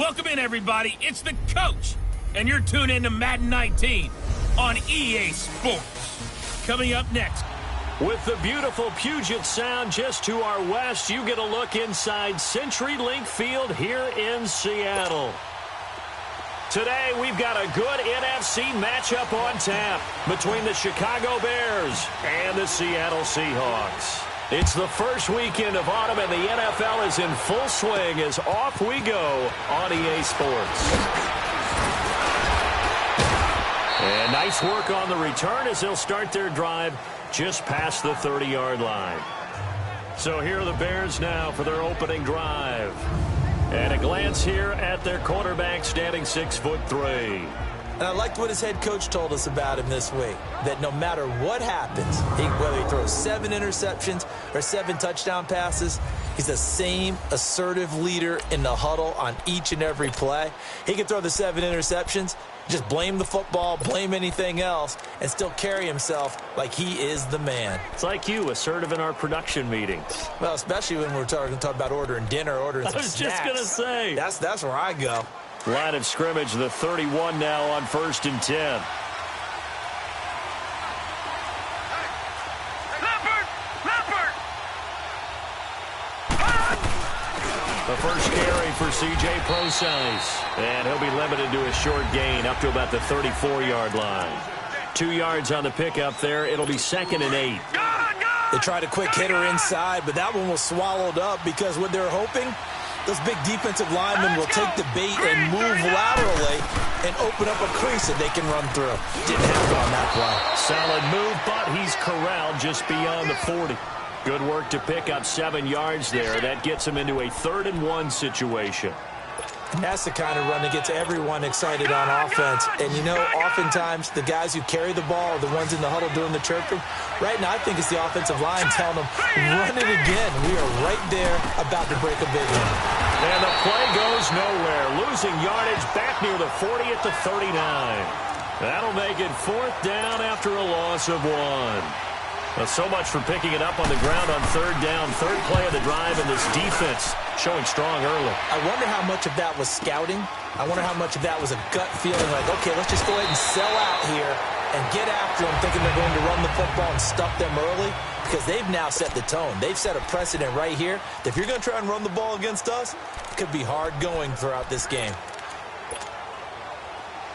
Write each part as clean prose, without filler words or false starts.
Welcome in, everybody. It's the coach, and you're tuned in to Madden 19 on EA Sports. Coming up next. With the beautiful Puget Sound just to our west, you get a look inside CenturyLink Field here in Seattle. Today, we've got a good NFC matchup on tap between the Chicago Bears and the Seattle Seahawks. It's the first weekend of autumn, and the NFL is in full swing as off we go on EA Sports. And nice work on the return as they'll start their drive just past the 30-yard line. So here are the Bears now for their opening drive. And a glance here at their quarterback, standing 6'3". And I liked what his head coach told us about him this week, that no matter what happens, whether he throws 7 interceptions or 7 touchdown passes, he's the same assertive leader in the huddle on each and every play. He can throw the 7 interceptions, just blame the football, blame anything else, and still carry himself like he is the man. It's like you, assertive in our production meetings. Well, especially when we're talking about ordering dinner, ordering some snacks. I was just going to say. That's where I go. Line of scrimmage, the 31 now on 1st and 10. The first carry for C.J. Procise. And he'll be limited to a short gain up to about the 34-yard line. 2 yards on the pickup there. It'll be 2nd and 8. They tried a quick hitter inside, but that one was swallowed up because what they're hoping, those big defensive linemen will take the bait and move laterally and open up a crease that they can run through. Didn't happen on that play. Solid move, but he's corralled just beyond the 40. Good work to pick up 7 yards there. That gets him into a 3rd and 1 situation. And that's the kind of run that gets everyone excited on offense. And, you know, oftentimes the guys who carry the ball are the ones in the huddle doing the chirping. Right now, I think it's the offensive line telling them, run it again. We are right there about to break a big one. And the play goes nowhere. Losing yardage back near the 40 at the 39. That'll make it 4th down after a loss of 1. Well, so much for picking it up on the ground on 3rd down. 3rd play of the drive, and this defense showing strong early. I wonder how much of that was scouting. I wonder how much of that was a gut feeling like, okay, let's just go ahead and sell out here and get after them, thinking they're going to run the football and stuff them early, because they've now set the tone. They've set a precedent right here that if you're going to try and run the ball against us, it could be hard going throughout this game.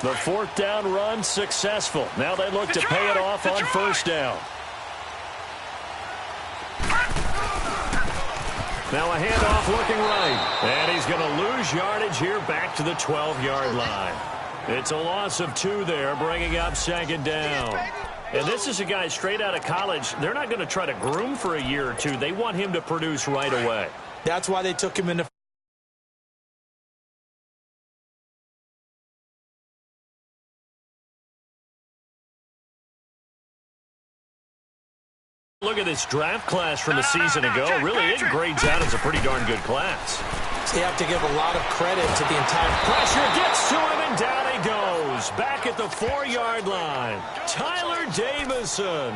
The 4th down run successful. Now they look to pay it off on 1st down. Now a handoff looking right. And he's going to lose yardage here back to the 12-yard line. It's a loss of 2 there, bringing up 2nd down. And this is a guy straight out of college. They're not going to try to groom for a year or 2. They want him to produce right away. That's why they took him in the Look at this draft class from a season ago. Really, it grades out as a pretty darn good class. So you have to give a lot of credit to the entire pressure. Gets to him, and down he goes. Back at the 4-yard line. Tyler Davison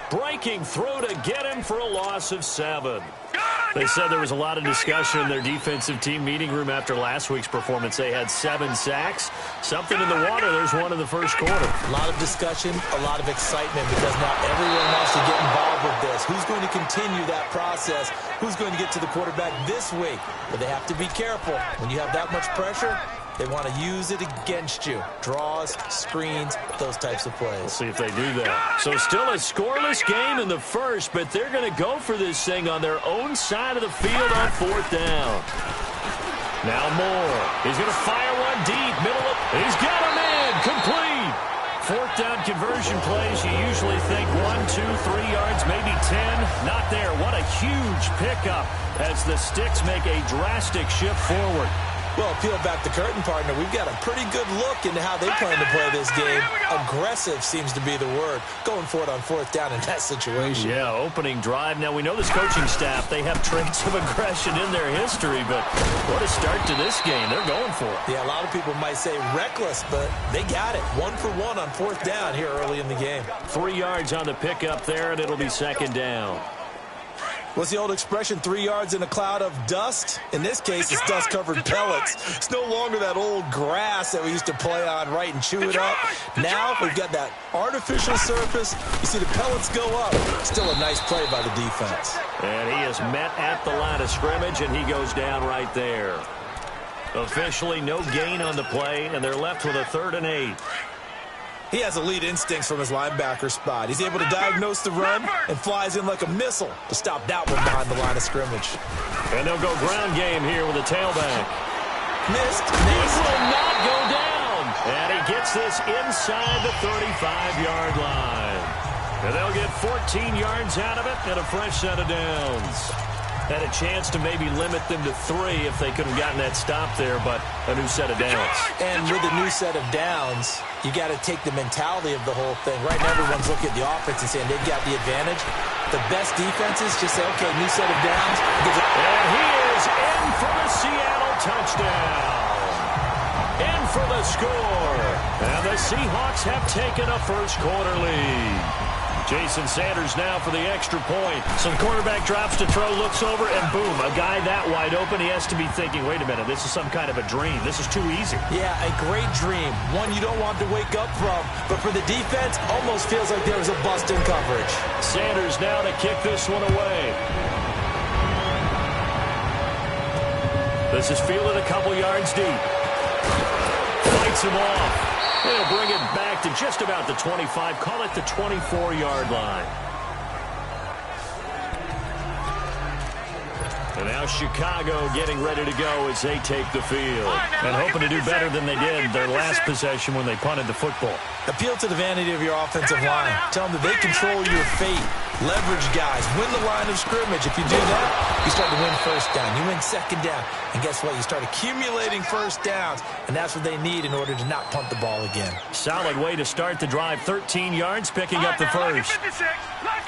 breaking through to get him for a loss of 7. They said there was a lot of discussion in their defensive team meeting room after last week's performance. They had 7 sacks. Something in the water. There's one in the first quarter. A lot of discussion, a lot of excitement, because now everyone wants to get involved with this. Who's going to continue that process? Who's going to get to the quarterback this week? But they have to be careful. When you have that much pressure, they want to use it against you. Draws, screens, those types of plays. We'll see if they do that. So still a scoreless game in the first, but they're going to go for this thing on their own side of the field on 4th down. Now Moore. He's going to fire one deep. He's got him in. Complete. 4th down conversion plays. You usually think 1, 2, 3 yards, maybe 10. Not there. What a huge pickup as the Sticks make a drastic shift forward. Well, peel back the curtain, partner. We've got a pretty good look into how they plan to play this game. Aggressive seems to be the word. Going for it on 4th down in that situation. Yeah, opening drive. Now, we know this coaching staff, they have traits of aggression in their history, but what a start to this game. They're going for it. Yeah, a lot of people might say reckless, but they got it. 1 for 1 on 4th down here early in the game. 3 yards on the pickup there, and it'll be 2nd down. What's the old expression, 3 yards in a cloud of dust? In this case, it's dust-covered pellets. It's no longer that old grass that we used to play on, right, and chew it up. Now we've got that artificial surface. You see the pellets go up. Still a nice play by the defense. And he is met at the line of scrimmage, and he goes down right there. Officially no gain on the play, and they're left with a 3rd and 8. He has elite instincts from his linebacker spot. He's able to diagnose the run and flies in like a missile to stop that one behind the line of scrimmage. And they'll go ground game here with a tailback. Missed. This will not go down. And he gets this inside the 35-yard line. And they'll get 14 yards out of it and a fresh set of downs. Had a chance to maybe limit them to 3 if they could have gotten that stop there, but a new set of downs. And with a new set of downs, you got to take the mentality of the whole thing. Right now, everyone's looking at the offense and saying they've got the advantage. The best defenses just say, okay, new set of downs. And he is in for the Seattle touchdown. In for the score. And the Seahawks have taken a first-quarter lead. Jason Sanders now for the extra point. So the quarterback drops to throw, looks over, and boom, a guy that wide open, he has to be thinking, wait a minute, this is some kind of a dream. This is too easy. Yeah, a great dream. One you don't want to wake up from. But for the defense, almost feels like there was a bust in coverage. Sanders now to kick this one away. This is fielded a couple yards deep. Fights him off. They'll bring it back to just about the 25. Call it the 24-yard line. And now Chicago getting ready to go as they take the field. And hoping to do better than they did their last possession when they punted the football. Appeal to the vanity of your offensive line. Tell them that they control your fate. Leverage guys. Win the line of scrimmage. If you do that, you start to win first down. You win second down. And guess what? You start accumulating first downs. And that's what they need in order to not punt the ball again. Solid way to start the drive. 13 yards, picking up the first.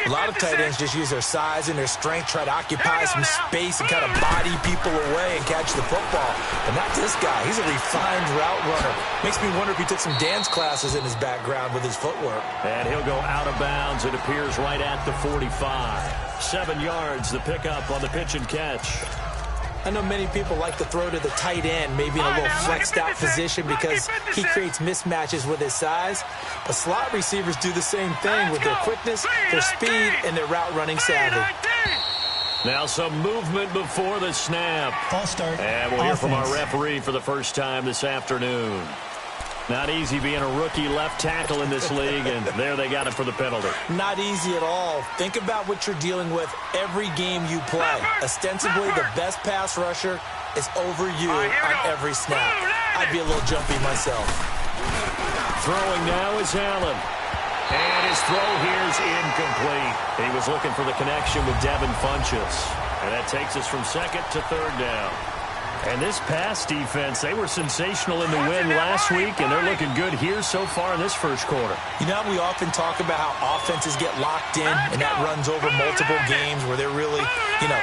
A lot of tight ends just use their size and their strength, try to occupy some space and kind of body people away and catch the football. But not this guy. He's a refined route runner. Makes me wonder if he took some dance classes in his background with his footwork. And he'll go out of bounds. It appears right at the 45. 7 yards, the pickup on the pitch and catch. I know many people like to throw to the tight end, maybe in a little flexed out position because he creates mismatches with his size. But slot receivers do the same thing with their quickness, their speed, and their route running savvy. Now some movement before the snap. False start. And we'll hear from our referee for the first time this afternoon. Not easy being a rookie left tackle in this league, and there they got him for the penalty. Not easy at all. Think about what you're dealing with every game you play. Ostensibly, the best pass rusher is over you on every snap. I'd be a little jumpy myself. Throwing now is Allen. And his throw here is incomplete. He was looking for the connection with Devin Funchess. And that takes us from second to third down. And this pass defense, they were sensational in the win last week, and they're looking good here so far in this first quarter. You know, we often talk about how offenses get locked in, and that runs over multiple games where they're really,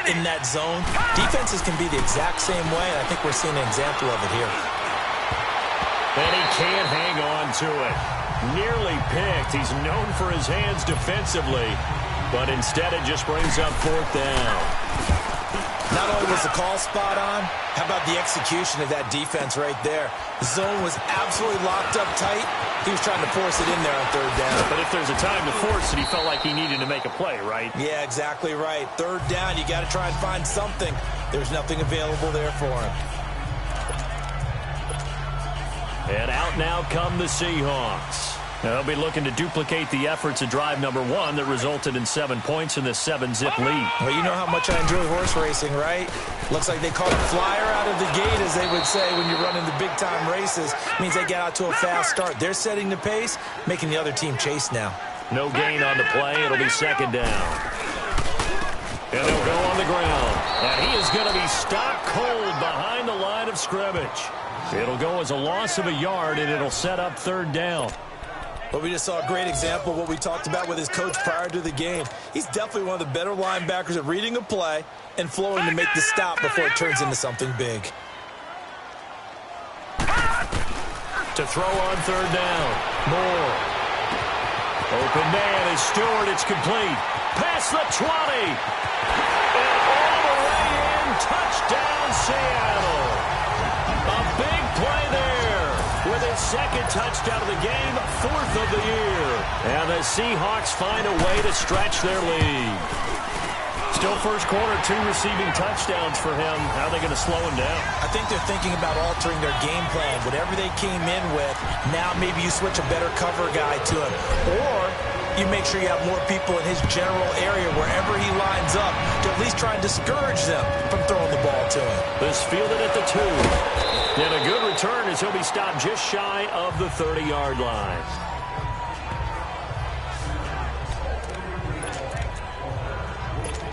in that zone. Defenses can be the exact same way, and I think we're seeing an example of it here. And he can't hang on to it. Nearly picked. He's known for his hands defensively, but instead it just brings up fourth down. Not only was the call spot on, how about the execution of that defense right there? The zone was absolutely locked up tight. He was trying to force it in there on third down. But if there's a time to force it, he felt like he needed to make a play, right? Yeah, exactly right. Third down, you got to try and find something. There's nothing available there for him. And out now come the Seahawks. They'll be looking to duplicate the efforts of drive number 1 that resulted in 7 points in this 7-zip lead. Well, you know how much I enjoy horse racing, right? Looks like they caught a flyer out of the gate, as they would say when you're running the big-time races. Means they get out to a fast start. They're setting the pace, making the other team chase now. No gain on the play. It'll be second down. And they'll go on the ground. And he is going to be stopped cold behind the line of scrimmage. It'll go as a loss of a yard, and it'll set up third down. But we just saw a great example of what we talked about with his coach prior to the game. He's definitely one of the better linebackers at reading a play and flowing to make the stop before it turns into something big. To throw on third down. Moore. Open man is Stewart. It's complete. Past the 20. And all the way in. Touchdown, Seattle. A big play there with his second touchdown of the game, 4th of the year. And the Seahawks find a way to stretch their lead. Still first quarter, 2 receiving touchdowns for him. How are they going to slow him down? I think they're thinking about altering their game plan. Whatever they came in with, now maybe you switch a better cover guy to him. Or you make sure you have more people in his general area wherever he lines up to at least try and discourage them from throwing the ball to him. This fielded at the 2. And a good return as he'll be stopped just shy of the 30-yard line.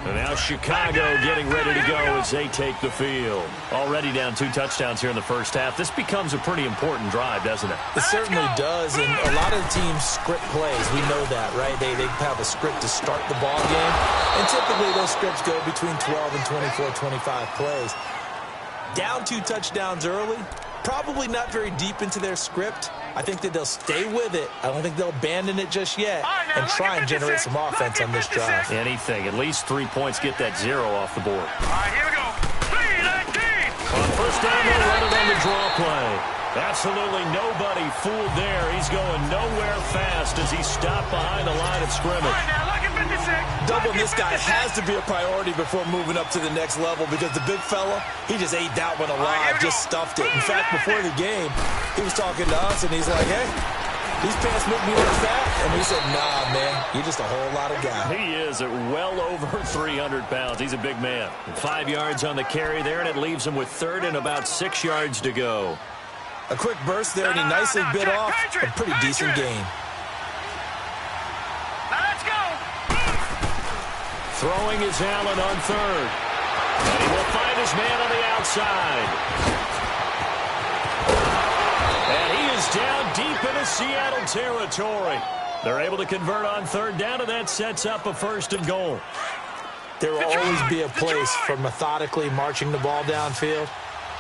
And now Chicago getting ready to go as they take the field. Already down 2 touchdowns here in the first half. This becomes a pretty important drive, doesn't it? It certainly does, and a lot of the teams script plays. We know that, right? They have a script to start the ball game, and typically those scripts go between 12 and 24, 25 plays. Down 2 touchdowns early, probably not very deep into their script. I think that they'll stay with it. I don't think they'll abandon it just yet and try and generate some offense on this drive. Anything. At least 3 points, get that 0 off the board. All right, here we go. 3-19. On first down, they'll run it on the draw play. Absolutely nobody fooled there. He's going nowhere fast as he's stopped behind the line of scrimmage. All right, now look at 56. Doubling this guy has to be a priority before moving up to the next level because the big fella, he just ate that one alive, just stuffed it. In fact, before the game, he was talking to us, and he's like, hey, these pants make me look fat. And we said, nah, man, you're just a whole lot of guy. He is at well over 300 pounds. He's a big man. 5 yards on the carry there, and it leaves him with 3rd and about 6 yards to go. A quick burst there, and he nicely bit off a pretty decent gain. Now let's go. Throwing is Allen on 3rd. And he will find his man on the outside. And he is down deep into Seattle territory. They're able to convert on 3rd down, and that sets up a 1st and goal. There will always be a place for methodically marching the ball downfield.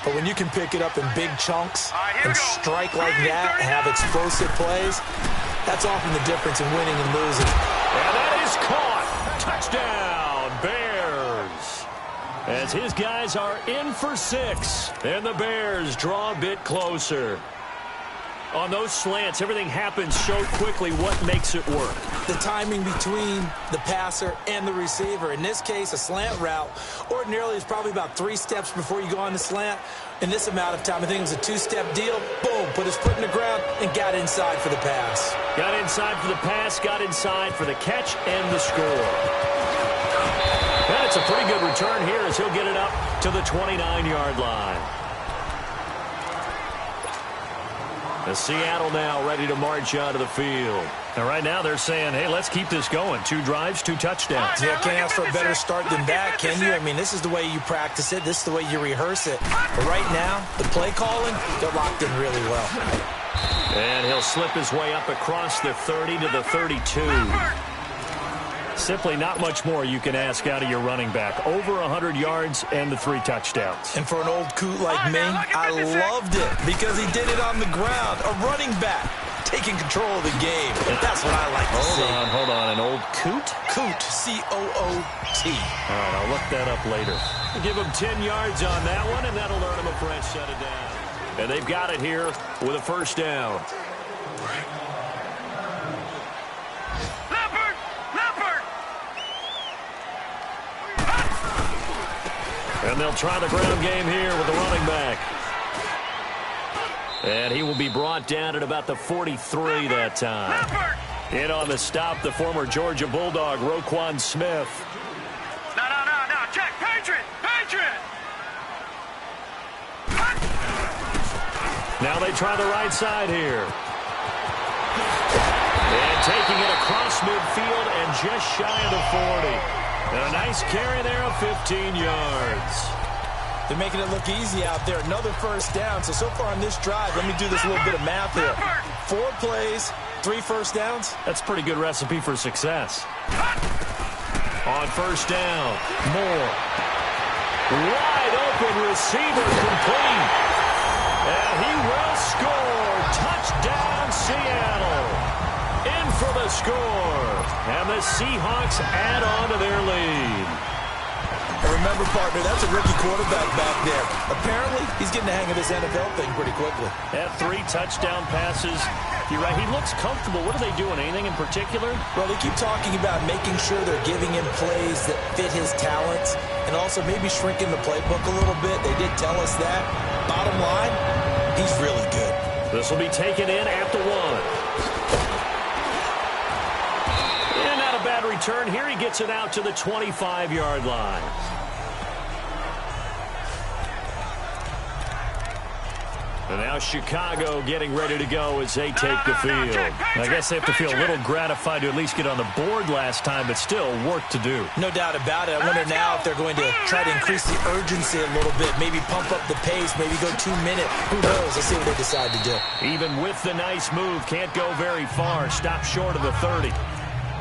But when you can pick it up in big chunks and strike like that and have explosive plays, that's often the difference in winning and losing. And that is caught. Touchdown, Bears. As his guys are in for 6, and the Bears draw a bit closer. On those slants, everything happens so quickly. What makes it work? The timing between the passer and the receiver. In this case, a slant route ordinarily is probably about 3 steps before you go on the slant. In this amount of time, I think it was a 2-step deal. Boom, put his foot in the ground and got inside for the pass. Got inside for the pass, got inside for the catch and the score. And it's a pretty good return here as he'll get it up to the 29-yard line. The Seattle now ready to march onto the field. And right now they're saying, hey, let's keep this going. 2 drives, 2 touchdowns. Yeah, can't ask for a better start than that, can you? I mean, this is the way you practice it. This is the way you rehearse it. But right now, the play calling, they're locked in really well. And he'll slip his way up across the 30 to the 32. Simply not much more you can ask out of your running back. Over 100 yards and the 3 touchdowns. And for an old coot like me, I loved it because he did it on the ground. A running back taking control of the game. That's what I like to see. Hold on. An old coot? Coot, C-O-O-T. All right, I'll look that up later. Give him 10 yards on that one, and that'll earn him a fresh set of down. And they've got it here with a 1st down. And they'll try the ground game here with the running back. And he will be brought down at about the 43 that time. In on the stop, the former Georgia Bulldog, Roquan Smith. No. Check. Patriot. Now they try the right side here. And taking it across midfield and just shy of the 40. And a nice carry there of 15 yards. They're making it look easy out there. Another 1st down. So far on this drive, let me do this little bit of math here. 4 plays, 3 1st downs. That's a pretty good recipe for success. On 1st down, Moore. Wide open receiver complete. And he will score. Touchdown, Seattle. In for the score. And the Seahawks add on to their lead. And remember, partner, that's a rookie quarterback back there. Apparently, he's getting the hang of this NFL thing pretty quickly. Had 3 touchdown passes. You're right, he looks comfortable. What are they doing? Anything in particular? Well, they keep talking about making sure they're giving him plays that fit his talents and also maybe shrinking the playbook a little bit. They did tell us that. Bottom line, he's really good. This will be taken in at the 1. And not a bad return. Here he gets it out to the 25-yard line. And now Chicago getting ready to go as they take the field. I guess they have to feel a little gratified to at least get on the board last time, but still work to do. No doubt about it. I wonder now if they're going to try to increase the urgency a little bit, maybe pump up the pace, maybe go 2-minute. Who knows? Let's see what they decide to do. Even with the nice move, can't go very far. Stop short of the 30.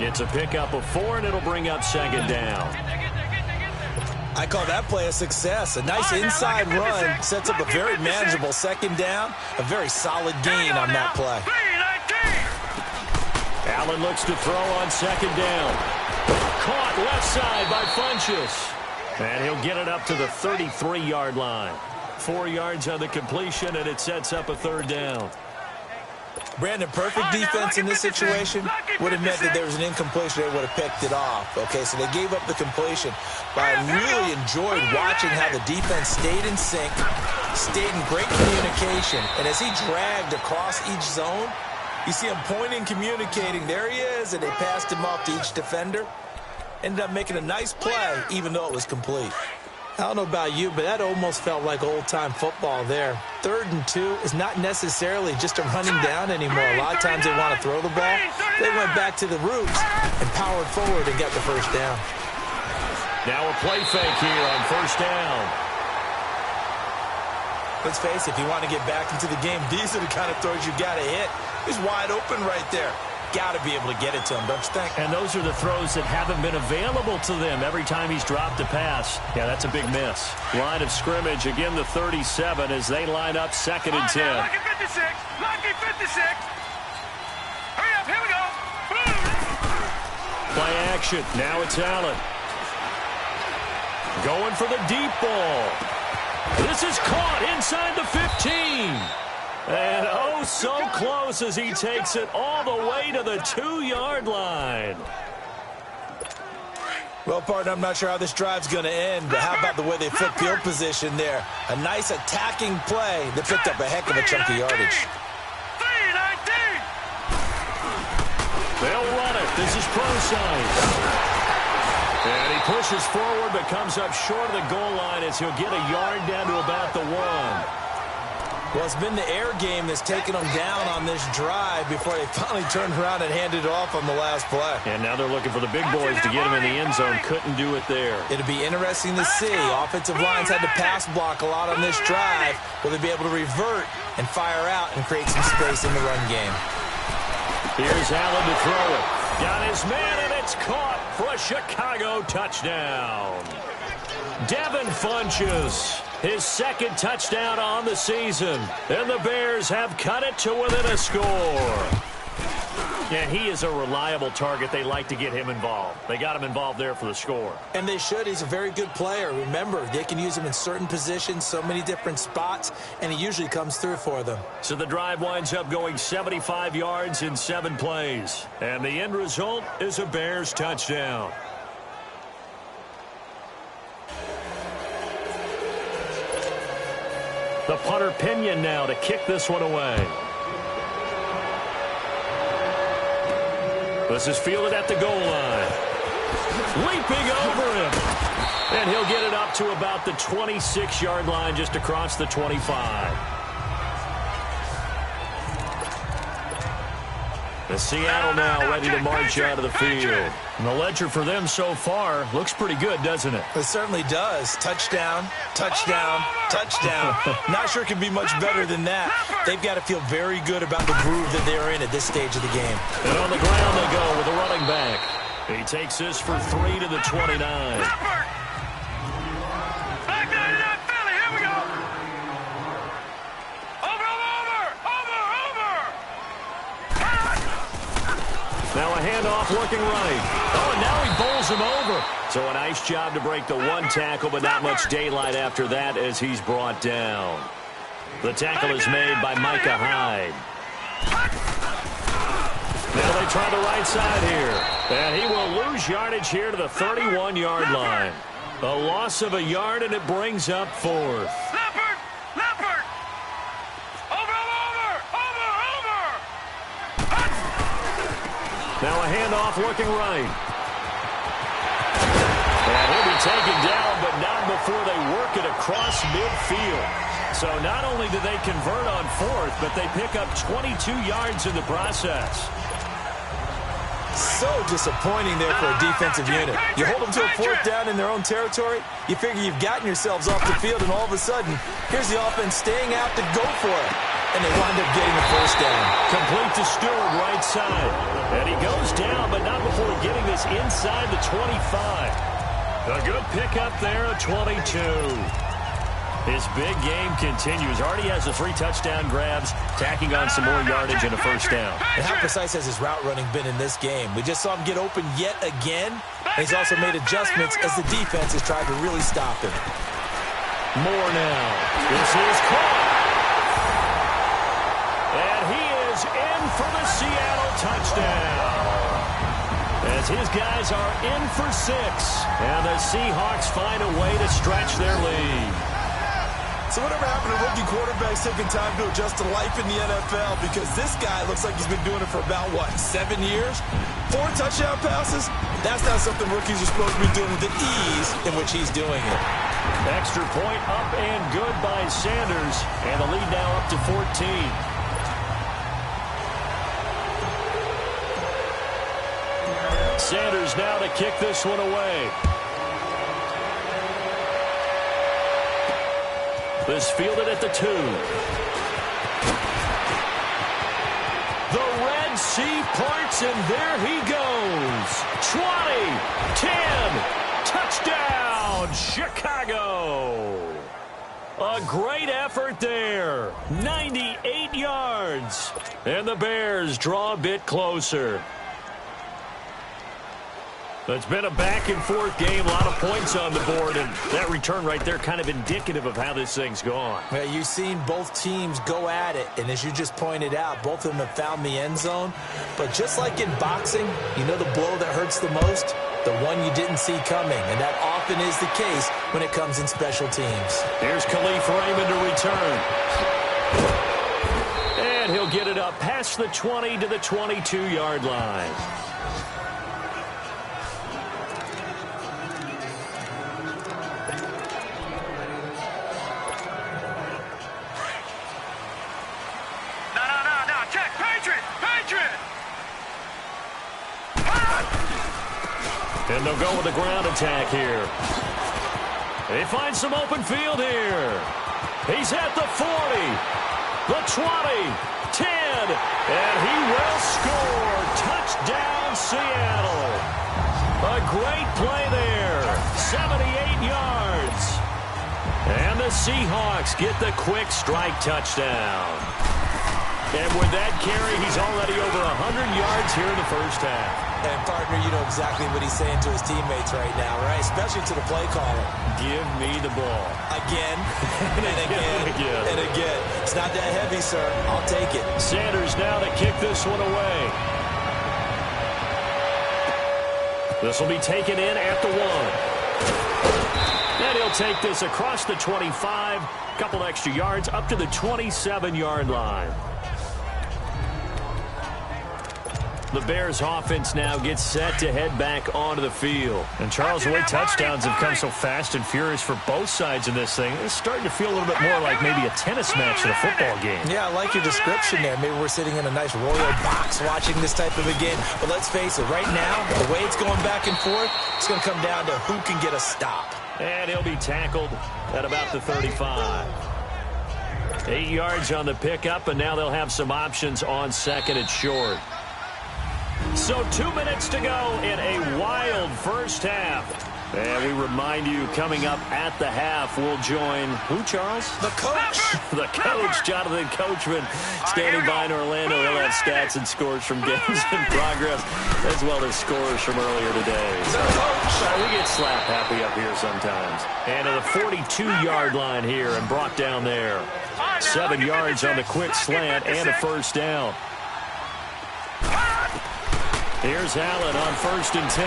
It's a pickup of 4, and it'll bring up 2nd down. I call that play a success. A nice inside run sets up a very manageable 2nd down. A very solid gain on that play. Allen looks to throw on 2nd down. Caught left side by Funchess. And he'll get it up to the 33-yard line. 4 yards on the completion, and it sets up a 3rd down. Brandon, perfect defense in this situation would have meant that there was an incompletion. They would have picked it off. Okay, so they gave up the completion. But I really enjoyed watching how the defense stayed in sync, stayed in great communication. And as he dragged across each zone, you see him pointing, communicating. There he is, and they passed him off to each defender. Ended up making a nice play, even though it was complete. I don't know about you, but that almost felt like old-time football there. 3rd and 2 is not necessarily just a running down anymore. A lot of times they want to throw the ball. They went back to the roots and powered forward and got the 1st down. Now a play fake here on 1st down. Let's face it, if you want to get back into the game, these are the kind of throws you got to hit. He's wide open right there. Got to be able to get it to him, don't you think? And those are the throws that haven't been available to them every time he's dropped a pass. Yeah, that's a big miss. Line of scrimmage, again the 37 as they line up 2nd and 10. Lucky 56. Lucky 56. Hurry up, here we go. Play action. Now it's Allen. Going for the deep ball. This is caught inside the 15. And oh, so close as he takes it all the way to the 2-yard line. Well, partner, I'm not sure how this drive's going to end, but how about the way they flip field position there? A nice attacking play that picked up a heck of a chunk of yardage. 319. They'll run it. This is pro side. And he pushes forward but comes up short of the goal line as he'll get a yard down to about the 1. Well, it's been the air game that's taken them down on this drive before they finally turned around and handed it off on the last play. And now they're looking for the big boys to get him in the end zone. Couldn't do it there. It'll be interesting to see. Offensive lines had to pass block a lot on this drive. Will they be able to revert and fire out and create some space in the run game? Here's Allen to throw it. Got his man, and it's caught for a Chicago touchdown. Devin Funchess, his 2nd touchdown on the season. And the Bears have cut it to within a score. And he is a reliable target. They like to get him involved. They got him involved there for the score. And they should. He's a very good player. Remember, they can use him in certain positions, so many different spots, and he usually comes through for them. So the drive winds up going 75 yards in 7 plays. And the end result is a Bears touchdown. The punter Pinion now to kick this one away. This is fielded at the goal line. Leaping over him. And he'll get it up to about the 26-yard line, just across the 25. The Seattle now ready to march out of the field. And the ledger for them so far looks pretty good, doesn't it? It certainly does. Touchdown, touchdown, touchdown. Not sure it can be much better than that. They've got to feel very good about the groove that they're in at this stage of the game. And on the ground they go with a running back. He takes this for 3 to the 29. Now a handoff looking right. Oh, and now he bowls him over. So a nice job to break the one tackle, but not much daylight after that as he's brought down. The tackle is made by Micah Hyde. Now they try the right side here. And he will lose yardage here to the 31-yard line. A loss of a yard, and it brings up fourth. Leopard! Over! Now a handoff looking right. And he'll be taken down, but not before they work it across midfield. So not only do they convert on fourth, but they pick up 22 yards in the process. So disappointing there for a defensive unit. You hold them to a fourth down in their own territory, you figure you've gotten yourselves off the field, and all of a sudden, here's the offense staying out to go for it. And they wind up getting the first down. Complete to Stewart, right side. And he goes down, but not before getting this inside the 25. A good pickup there at 22. His big game continues. Already has the 3 touchdown grabs, tacking on some more yardage and a first down. And how precise has his route running been in this game? We just saw him get open yet again. And he's also made adjustments as the defense has tried to really stop him. More now. This is caught. And he is in for the Seattle touchdown. As his guys are in for 6. And the Seahawks find a way to stretch their lead. So whatever happened to rookie quarterbacks taking time to adjust to life in the NFL? Because this guy looks like he's been doing it for about, 7 years? 4 touchdown passes? That's not something rookies are supposed to be doing with the ease in which he's doing it. Extra point up and good by Sanders. And the lead now up to 14. Sanders now to kick this one away. This fielded at the 2. The Red Sea parts, and there he goes. 20, 10, touchdown, Chicago. A great effort there. 98 yards. And the Bears draw a bit closer. It's been a back-and-forth game, a lot of points on the board, and that return right there kind of indicative of how this thing's gone. Well, you've seen both teams go at it, and as you just pointed out, both of them have found the end zone. But just like in boxing, you know the blow that hurts the most? The one you didn't see coming, and that often is the case when it comes in special teams. Here's Khalif Raymond to return. And he'll get it up past the 20 to the 22-yard line. And they'll go with the ground attack here. They find some open field here. He's at the 40, the 20, 10, and he will score. Touchdown, Seattle. A great play there. 78 yards. And the Seahawks get the quick strike touchdown. And with that carry, he's already over 100 yards here in the first half. And, partner, you know exactly what he's saying to his teammates right now, right? Especially to the play caller. Give me the ball. Again, and again, and again. It's not that heavy, sir. I'll take it. Sanders now to kick this one away. This will be taken in at the 1. And he'll take this across the 25. Couple extra yards up to the 27-yard line. The Bears offense now gets set to head back onto the field. And Charles, the way touchdowns have come so fast and furious for both sides in this thing, it's starting to feel a little bit more like maybe a tennis match than a football game. Yeah, I like your description there. Maybe we're sitting in a nice royal box watching this type of a game. But let's face it, right now, the way it's going back and forth, it's going to come down to who can get a stop. And he'll be tackled at about the 35. 8 yards on the pickup, and now they'll have some options on second and short. So 2 minutes to go in a wild first half. And we remind you, coming up at the half, we'll join who, Charles? The coach. The coach, Jonathan Coachman, standing by in Orlando. He'll have stats and scores from games in progress, as well as scores from earlier today. So, we get slap happy up here sometimes. And to the 42-yard line here and brought down there. 7 yards on the quick slant and a first down. Here's Allen on 1st and 10.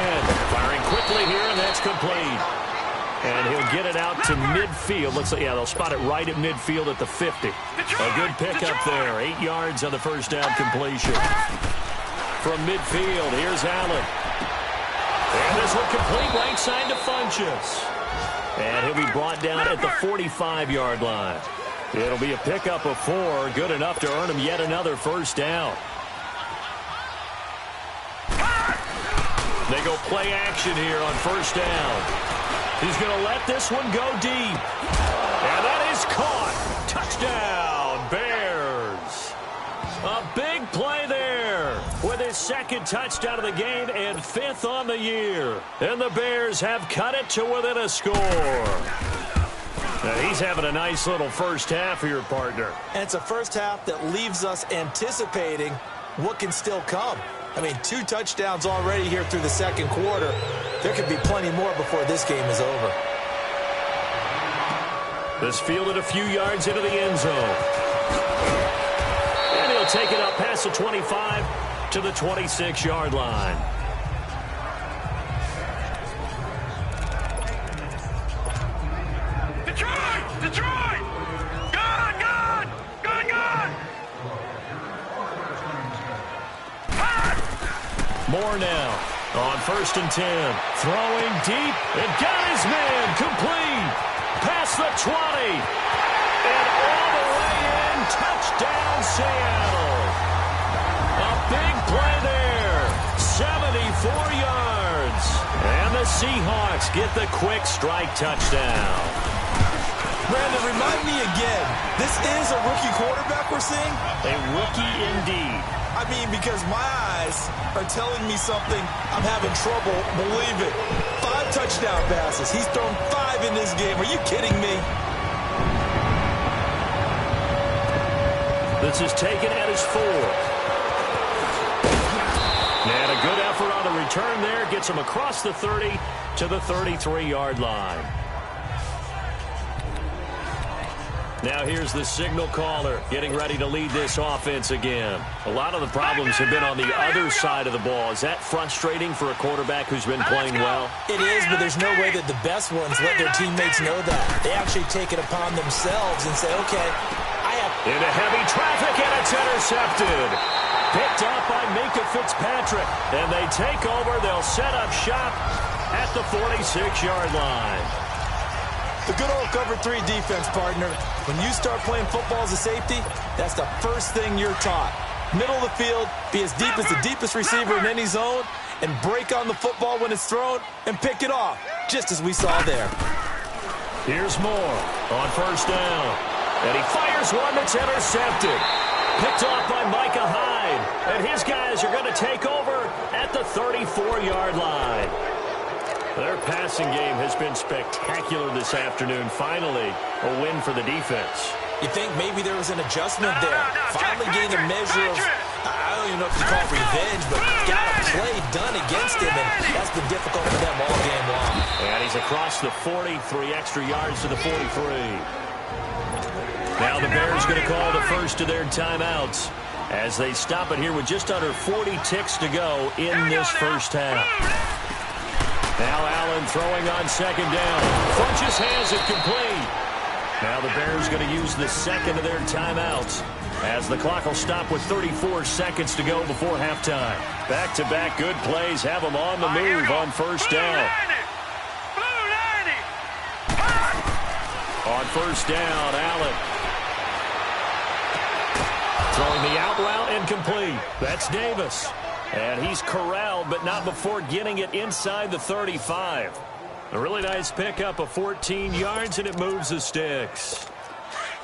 Firing quickly here, and that's complete. And he'll get it out to midfield. Looks like, yeah, they'll spot it right at midfield at the 50. A good pickup there. 8 yards on the first down completion. From midfield, here's Allen. And this one complete right side to Funchess. And he'll be brought down at the 45-yard line. It'll be a pickup of 4. Good enough to earn him yet another first down. They go play action here on first down. He's going to let this one go deep. And that is caught. Touchdown, Bears. A big play there with his 2nd touchdown of the game and 5th on the year. And the Bears have cut it to within a score. Now he's having a nice little first half here, partner. And it's a first half that leaves us anticipating what can still come. I mean, 2 touchdowns already here through the 2nd quarter. There could be plenty more before this game is over. This fielded a few yards into the end zone. And he'll take it up past the 25 to the 26-yard line. Detroit! Good! Moore now on 1st and 10. Throwing deep and got his man complete. Past the 20. And all the way in. Touchdown, Seattle. A big play there. 74 yards. And the Seahawks get the quick strike touchdown. Brandon, remind me again, this is a rookie quarterback we're seeing? A rookie indeed. I mean, because my eyes are telling me something I'm having trouble believing. 5 touchdown passes. He's thrown 5 in this game. Are you kidding me? This is taken at his 4th. And a good effort on the return there. Gets him across the 30 to the 33-yard line. Now here's the signal caller getting ready to lead this offense again. A lot of the problems have been on the other side of the ball. Is that frustrating for a quarterback who's been playing well? It is, but there's no way that the best ones let their teammates know that. They actually take it upon themselves and say, okay, I have... Into heavy traffic, and it's intercepted. Picked up by Minka Fitzpatrick. And they take over. They'll set up shop at the 46-yard line. The good old cover 3 defense, partner. When you start playing football as a safety, that's the first thing you're taught. Middle of the field, be as deep as the deepest receiver in any zone, and break on the football when it's thrown and pick it off, just as we saw there. Here's Moore on first down. And he fires one that's intercepted. Picked off by Micah Hyde. And his guys are going to take over at the 34-yard line. Their passing game has been spectacular this afternoon. Finally, a win for the defense. You think maybe there was an adjustment there. Finally gained a measure of, I don't even know if you call it revenge, but got a play done against him, and that's been difficult for them all game long. And he's across the 40, 3 extra yards to the 43. Now the Bears going to call the first of their timeouts as they stop it here with just under 40 ticks to go in this first half. Now Allen throwing on second down. Funchess has it complete. Now the Bears going to use the second of their timeouts as the clock will stop with 34 seconds to go before halftime. Back-to-back good plays have them on the move on first down. On first down, Allen. Throwing the out route and complete. That's Davis. And he's corralled, but not before getting it inside the 35. A really nice pickup of 14 yards, and it moves the sticks.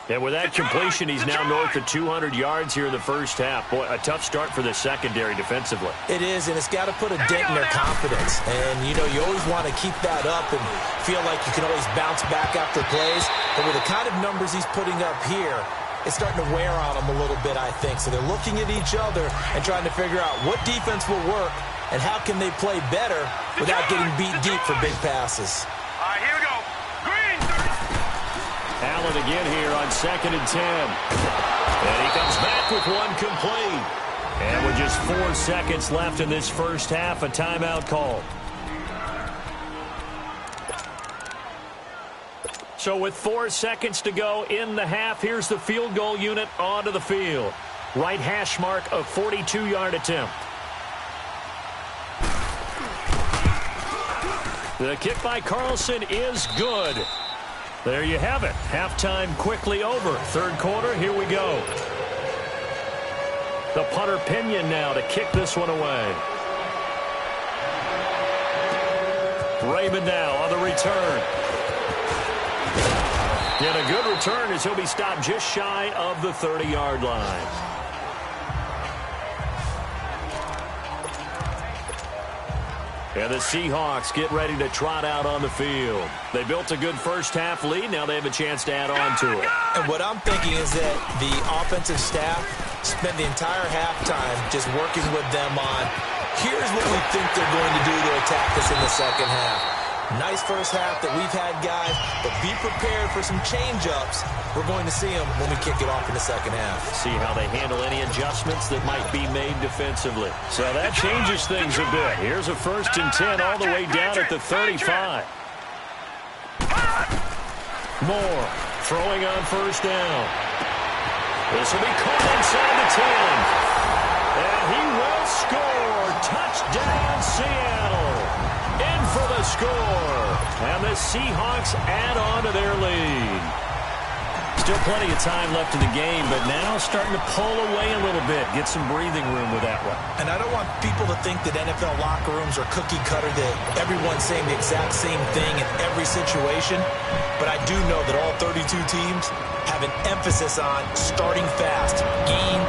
And with that completion, he's now north of 200 yards here in the first half. Boy, a tough start for the secondary defensively. It is, and it's got to put a dent in their confidence. And, you know, you always want to keep that up and feel like you can always bounce back after plays. But with the kind of numbers he's putting up here, it's starting to wear on them a little bit, I think. So they're looking at each other and trying to figure out what defense will work and how can they play better without getting beat deep for big passes. All right, here we go. Green. Allen again here on 2nd and 10. And he comes back with one complete. And with just 4 seconds left in this first half, a timeout call. So with 4 seconds to go in the half, here's the field goal unit onto the field. Right hash mark of 42-yard attempt. The kick by Carlson is good. There you have it. Halftime quickly over. Third quarter, here we go. The punter Pinion now to kick this one away. Raymond now on the return. And a good return as he'll be stopped just shy of the 30-yard line. And the Seahawks get ready to trot out on the field. They built a good first-half lead. Now they have a chance to add on to it. And what I'm thinking is that the offensive staff spent the entire halftime just working with them on, here's what we think they're going to do to attack us in the second half. Nice first half that we've had, guys, but be prepared for some change-ups. We're going to see them when we kick it off in the second half. See how they handle any adjustments that might be made defensively. So that changes things a bit. Here's a 1st and 10 all the way down at the 35. Moore throwing on 1st down. This will be caught inside the 10. And he will score. Touchdown, Seattle. In for the score. And the Seahawks add on to their lead. Still plenty of time left in the game, but now starting to pull away a little bit. Get some breathing room with that one. And I don't want people to think that NFL locker rooms are cookie cutter, that everyone's saying the exact same thing in every situation. But I do know that all 32 teams have an emphasis on starting fast. Game,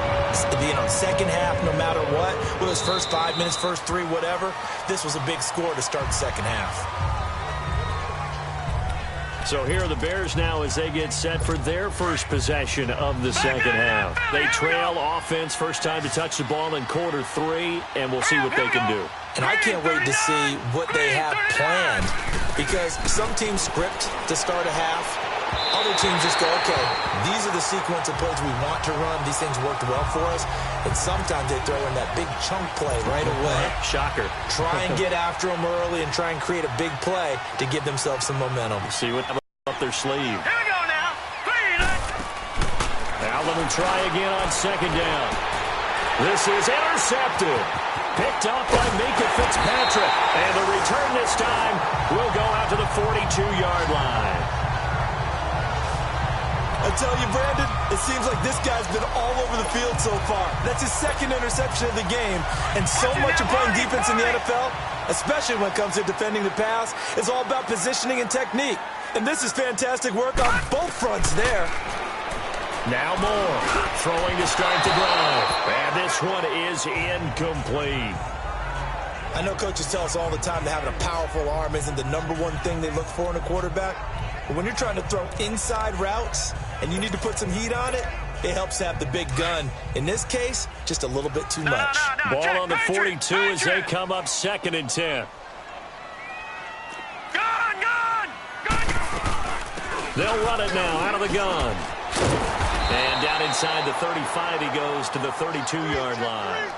second half, no matter what. Whether it's first 5 minutes, first 3, whatever. This was a big score to start the second half. So here are the Bears now as they get set for their first possession of the second half. They trail offense, first time to touch the ball in quarter 3, and we'll see what they can do. And I can't wait to see what they have planned, because some teams script to start a half. Other teams just go, okay, these are the sequence of plays we want to run. These things worked well for us. And sometimes they throw in that big chunk play right away. Shocker. Try and get after them early and try and create a big play to give themselves some momentum. See what up their sleeve. Here we go now. Allen will try again on 2nd down. This is intercepted. Picked up by Minka Fitzpatrick. And the return this time will go out to the 42-yard line. I tell you, Brandon, it seems like this guy's been all over the field so far. That's his 2nd interception of the game. And so much of playing defense in the NFL, especially when it comes to defending the pass, is all about positioning and technique. And this is fantastic work on both fronts there. Now Moore throwing to start the drive. And this one is incomplete. I know coaches tell us all the time that having a powerful arm isn't the #1 thing they look for in a quarterback. But when you're trying to throw inside routes and you need to put some heat on it, it helps have the big gun. In this case, just a little bit too much. Ball on the 42 as they come up 2nd and 10. They'll run it now out of the gun. And down inside the 35 he goes to the 32-yard line.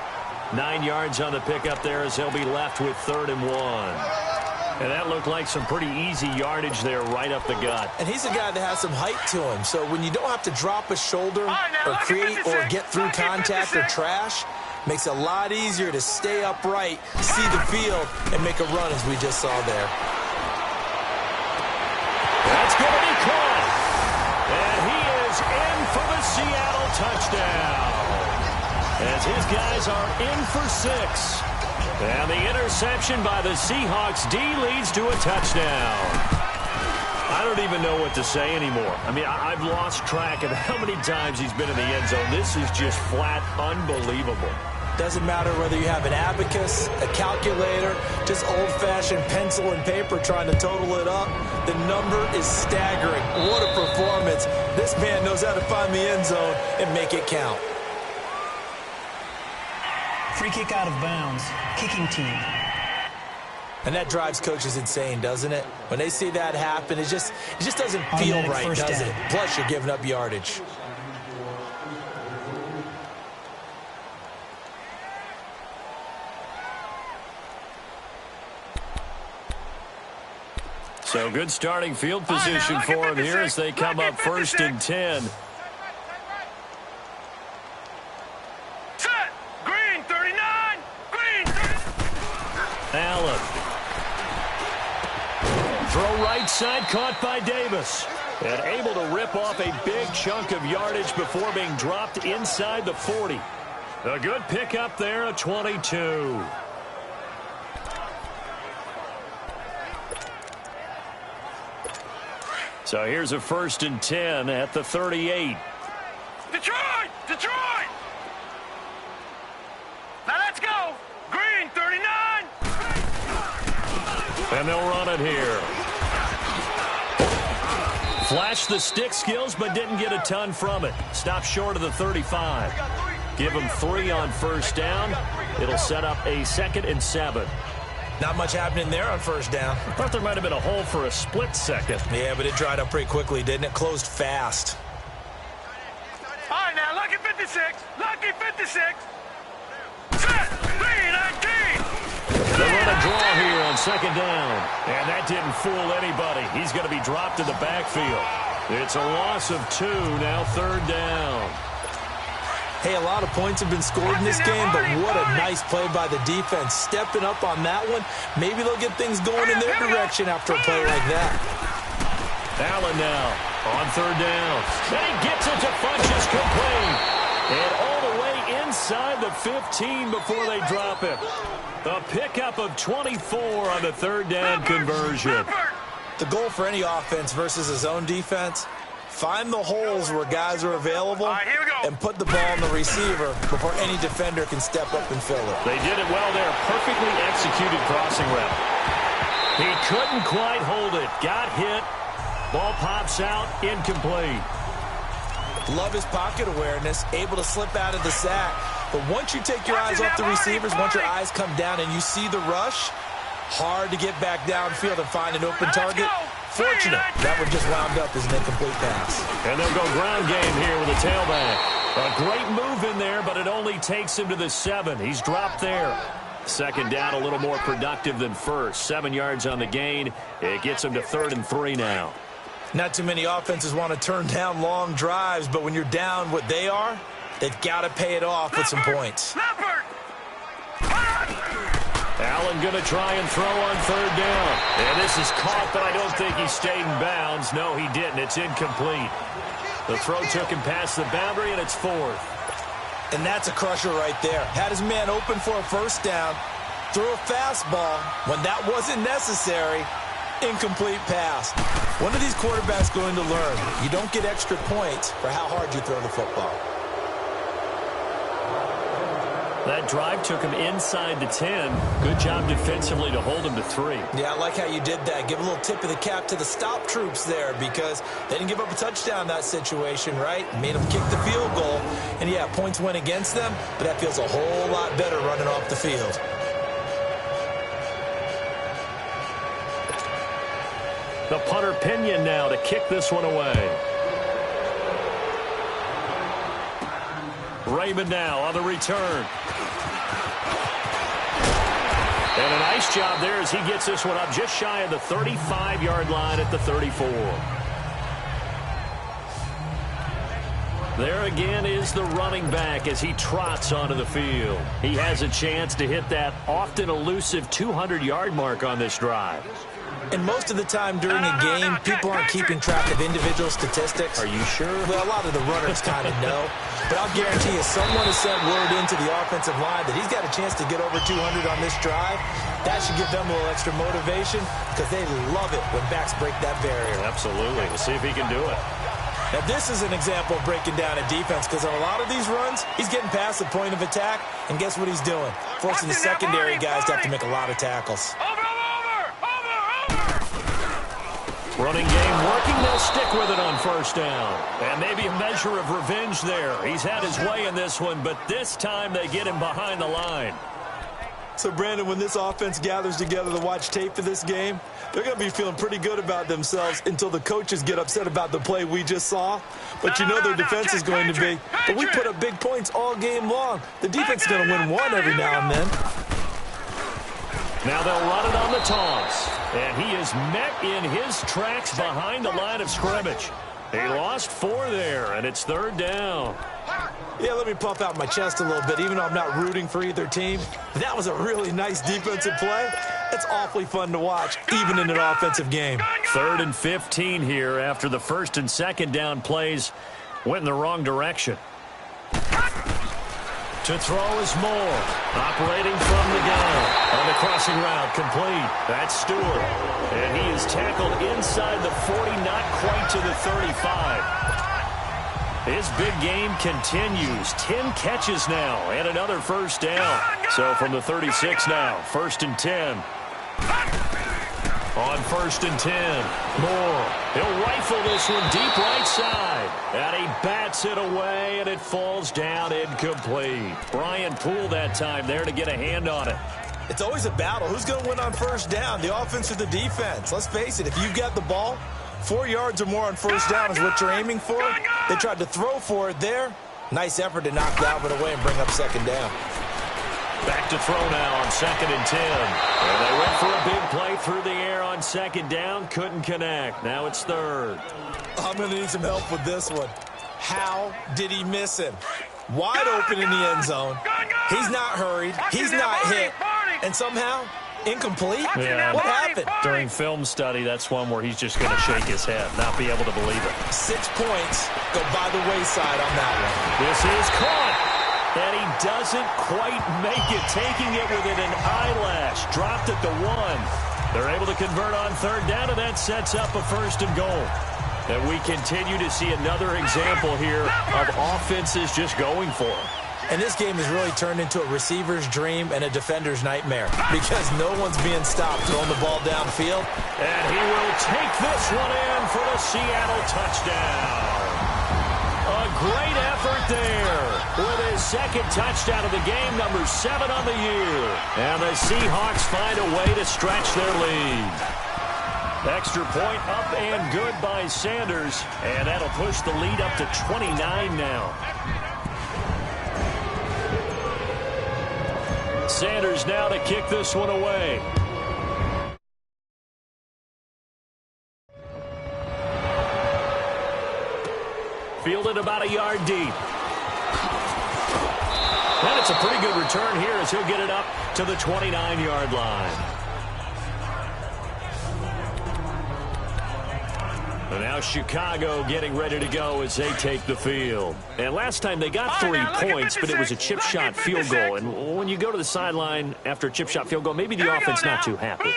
9 yards on the pickup there as they'll be left with 3rd and 1. And that looked like some pretty easy yardage there right up the gut. And he's a guy that has some height to him. So when you don't have to drop a shoulder or create or get through contact or trash, makes it a lot easier to stay upright, see the field, and make a run as we just saw there. That's going to be caught. And he is in for the Seattle touchdown. As his guys are in for 6. And the interception by the Seahawks D leads to a touchdown. I don't even know what to say anymore. I mean, I've lost track of how many times he's been in the end zone. This is just flat unbelievable. Doesn't matter whether you have an abacus, a calculator, just old-fashioned pencil and paper trying to total it up. The number is staggering. What a performance. This man knows how to find the end zone and make it count. Free kick out of bounds. Kicking team. And that drives coaches insane, doesn't it? When they see that happen, it just doesn't feel right, does it? Plus, you're giving up yardage. So good starting field position for him here as they come up 1st and 10. Set. Green 39. Green 39. Allen. Throw right side, caught by Davis. And able to rip off a big chunk of yardage before being dropped inside the 40. A good pickup there, a 22. So here's a 1st and 10 at the 38. Detroit! Detroit! Now let's go! Green 39! And they'll run it here. Flashed the stick skills, but didn't get a ton from it. Stopped short of the 35. Give him 3 on 1st down. It'll set up a 2nd and 7. Not much happening there on 1st down. I thought there might have been a hole for a split second. Yeah, but it dried up pretty quickly, didn't it? Closed fast. All right, now, lucky 56. Lucky 56. Set. Green 19. They run a draw here on 2nd down. And that didn't fool anybody. He's going to be dropped in the backfield. It's a loss of 2, now 3rd down. Hey, a lot of points have been scored in this game, but what a nice play by the defense. Stepping up on that one. Maybe they'll get things going in their direction after a play like that. Allen now on 3rd down. And he gets it to Funchess complete. And all the way inside the 15 before they drop him. A pickup of 24 on the 3rd down conversion. The goal for any offense versus his own defense, find the holes where guys are available and put the ball on the receiver before any defender can step up and fill it. They did it well there. Perfectly executed crossing route. He couldn't quite hold it. Got hit. Ball pops out. Incomplete. Love his pocket awareness. Able to slip out of the sack. But once you take your eyes off the receivers, once your eyes come down and you see the rush, hard to get back downfield and find an open target. Fortunate, that one just wound up as an incomplete pass. And they'll go ground game here with a tailback. A great move in there, but it only takes him to the 7. He's dropped there. 2nd down, a little more productive than 1st. 7 yards on the gain. It gets him to 3rd and 3 now. Not too many offenses want to turn down long drives, but when you're down what they are, they've got to pay it off with some points. Allen going to try and throw on 3rd down. And this is caught, but I don't think he stayed in bounds. No, he didn't. It's incomplete. The throw took him past the boundary, and it's 4th. And that's a crusher right there. Had his man open for a 1st down. Threw a fastball when that wasn't necessary. Incomplete pass. When are these quarterbacks going to learn? You don't get extra points for how hard you throw the football. That drive took him inside the 10. Good job defensively to hold him to 3. Yeah, I like how you did that. Give a little tip of the cap to the stop troops there because they didn't give up a touchdown in that situation, right? Made them kick the field goal. And, yeah, points went against them, but that feels a whole lot better running off the field. The punter Pinion now to kick this one away. Raymond now on the return. And a nice job there as he gets this one up just shy of the 35-yard line at the 34. There again is the running back as he trots onto the field. He has a chance to hit that often elusive 200-yard mark on this drive. And most of the time during a game, people aren't keeping track of individual statistics. Are you sure? Well, a lot of the runners kind of know. But I'll guarantee you, someone has sent word into the offensive line that he's got a chance to get over 200 on this drive. That should give them a little extra motivation because they love it when backs break that barrier. Absolutely. We'll see if he can do it. Now, this is an example of breaking down a defense because on a lot of these runs, he's getting past the point of attack, and guess what he's doing? Forcing the secondary guys to have to make a lot of tackles. Running game working, they'll stick with it on first down. And maybe a measure of revenge there. He's had his way in this one, but this time they get him behind the line. So, Brandon, when this offense gathers together to watch tape for this game, they're going to be feeling pretty good about themselves until the coaches get upset about the play we just saw. But you know their defense is going to be, but we put up big points all game long. The defense is going to win one every now and then. Now they'll run it on the toss. And he is met in his tracks behind the line of scrimmage. He lost 4 there, and it's third down. Yeah, let me puff out my chest a little bit, even though I'm not rooting for either team. That was a really nice defensive play. It's awfully fun to watch, even in an offensive game. 3rd and 15 here after the first and second down plays went in the wrong direction. To throw is Moore, operating from the gun. On the crossing route, complete. That's Stewart. And he is tackled inside the 40, not quite to the 35. His big game continues. 10 catches now and another first down. So from the 36 now, 1st and 10. On 1st and 10, Moore. He'll rifle this one deep right side. And he bats it away, and it falls down incomplete. Brian Poole that time there to get a hand on it. It's always a battle. Who's going to win on first down, the offense or the defense? Let's face it, if you've got the ball, 4 yards or more on first down is what you're aiming for. They tried to throw for it there. Nice effort to knock Dalvin away and bring up second down. Back to throw now on 2nd and 10. And they went for a big play through the air on second down. Couldn't connect. Now it's 3rd. I'm going to need some help with this one. How did he miss him? Wide open in the end zone. He's not hurried. He's not hit. And somehow, incomplete? Yeah. What happened? During film study, that's one where he's just going to shake his head, not be able to believe it. 6 points go by the wayside on that one. This is caught. And he doesn't quite make it, taking it within an eyelash. Dropped at the 1. They're able to convert on 3rd down, and that sets up a 1st and goal. And we continue to see another example here of offenses just going for it. And this game has really turned into a receiver's dream and a defender's nightmare because no one's being stopped throwing the ball downfield. And he will take this one in for the Seattle touchdown. A great effort there with his 2nd touchdown of the game, number 7 on the year. And the Seahawks find a way to stretch their lead. Extra point up and good by Sanders. And that'll push the lead up to 29 now. Sanders now to kick this one away. Fielded about a yard deep. And it's a pretty good return here as he'll get it up to the 29-yard line. And now Chicago getting ready to go as they take the field. And last time they got 3 points, but it was a chip shot field goal. And when you go to the sideline after a chip shot field goal, maybe the offense not too happy.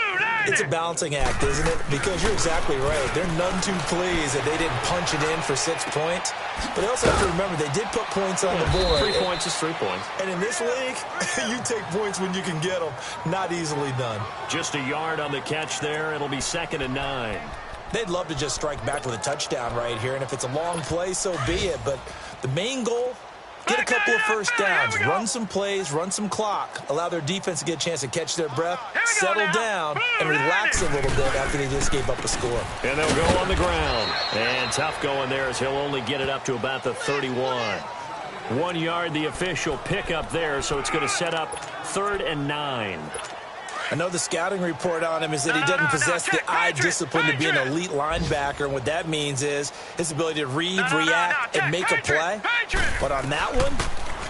It's a balancing act, isn't it? Because you're exactly right. They're none too pleased that they didn't punch it in for 6 points. But they also have to remember they did put points on the board. 3 points is 3 points. And in this league, you take points when you can get them. Not easily done. Just a yard on the catch there. It'll be 2nd and 9. They'd love to just strike back with a touchdown right here. And if it's a long play, so be it. But the main goal, get a couple of first downs, run some plays, run some clock, allow their defense to get a chance to catch their breath, settle down, and relax a little bit after they just gave up a score. And they'll go on the ground. And tough going there as he'll only get it up to about the 31. 1 yard, the official pickup there, so it's going to set up 3rd and 9. I know the scouting report on him is that he doesn't possess the eye discipline to be an elite linebacker. And what that means is his ability to read, react, and make a play. But on that one,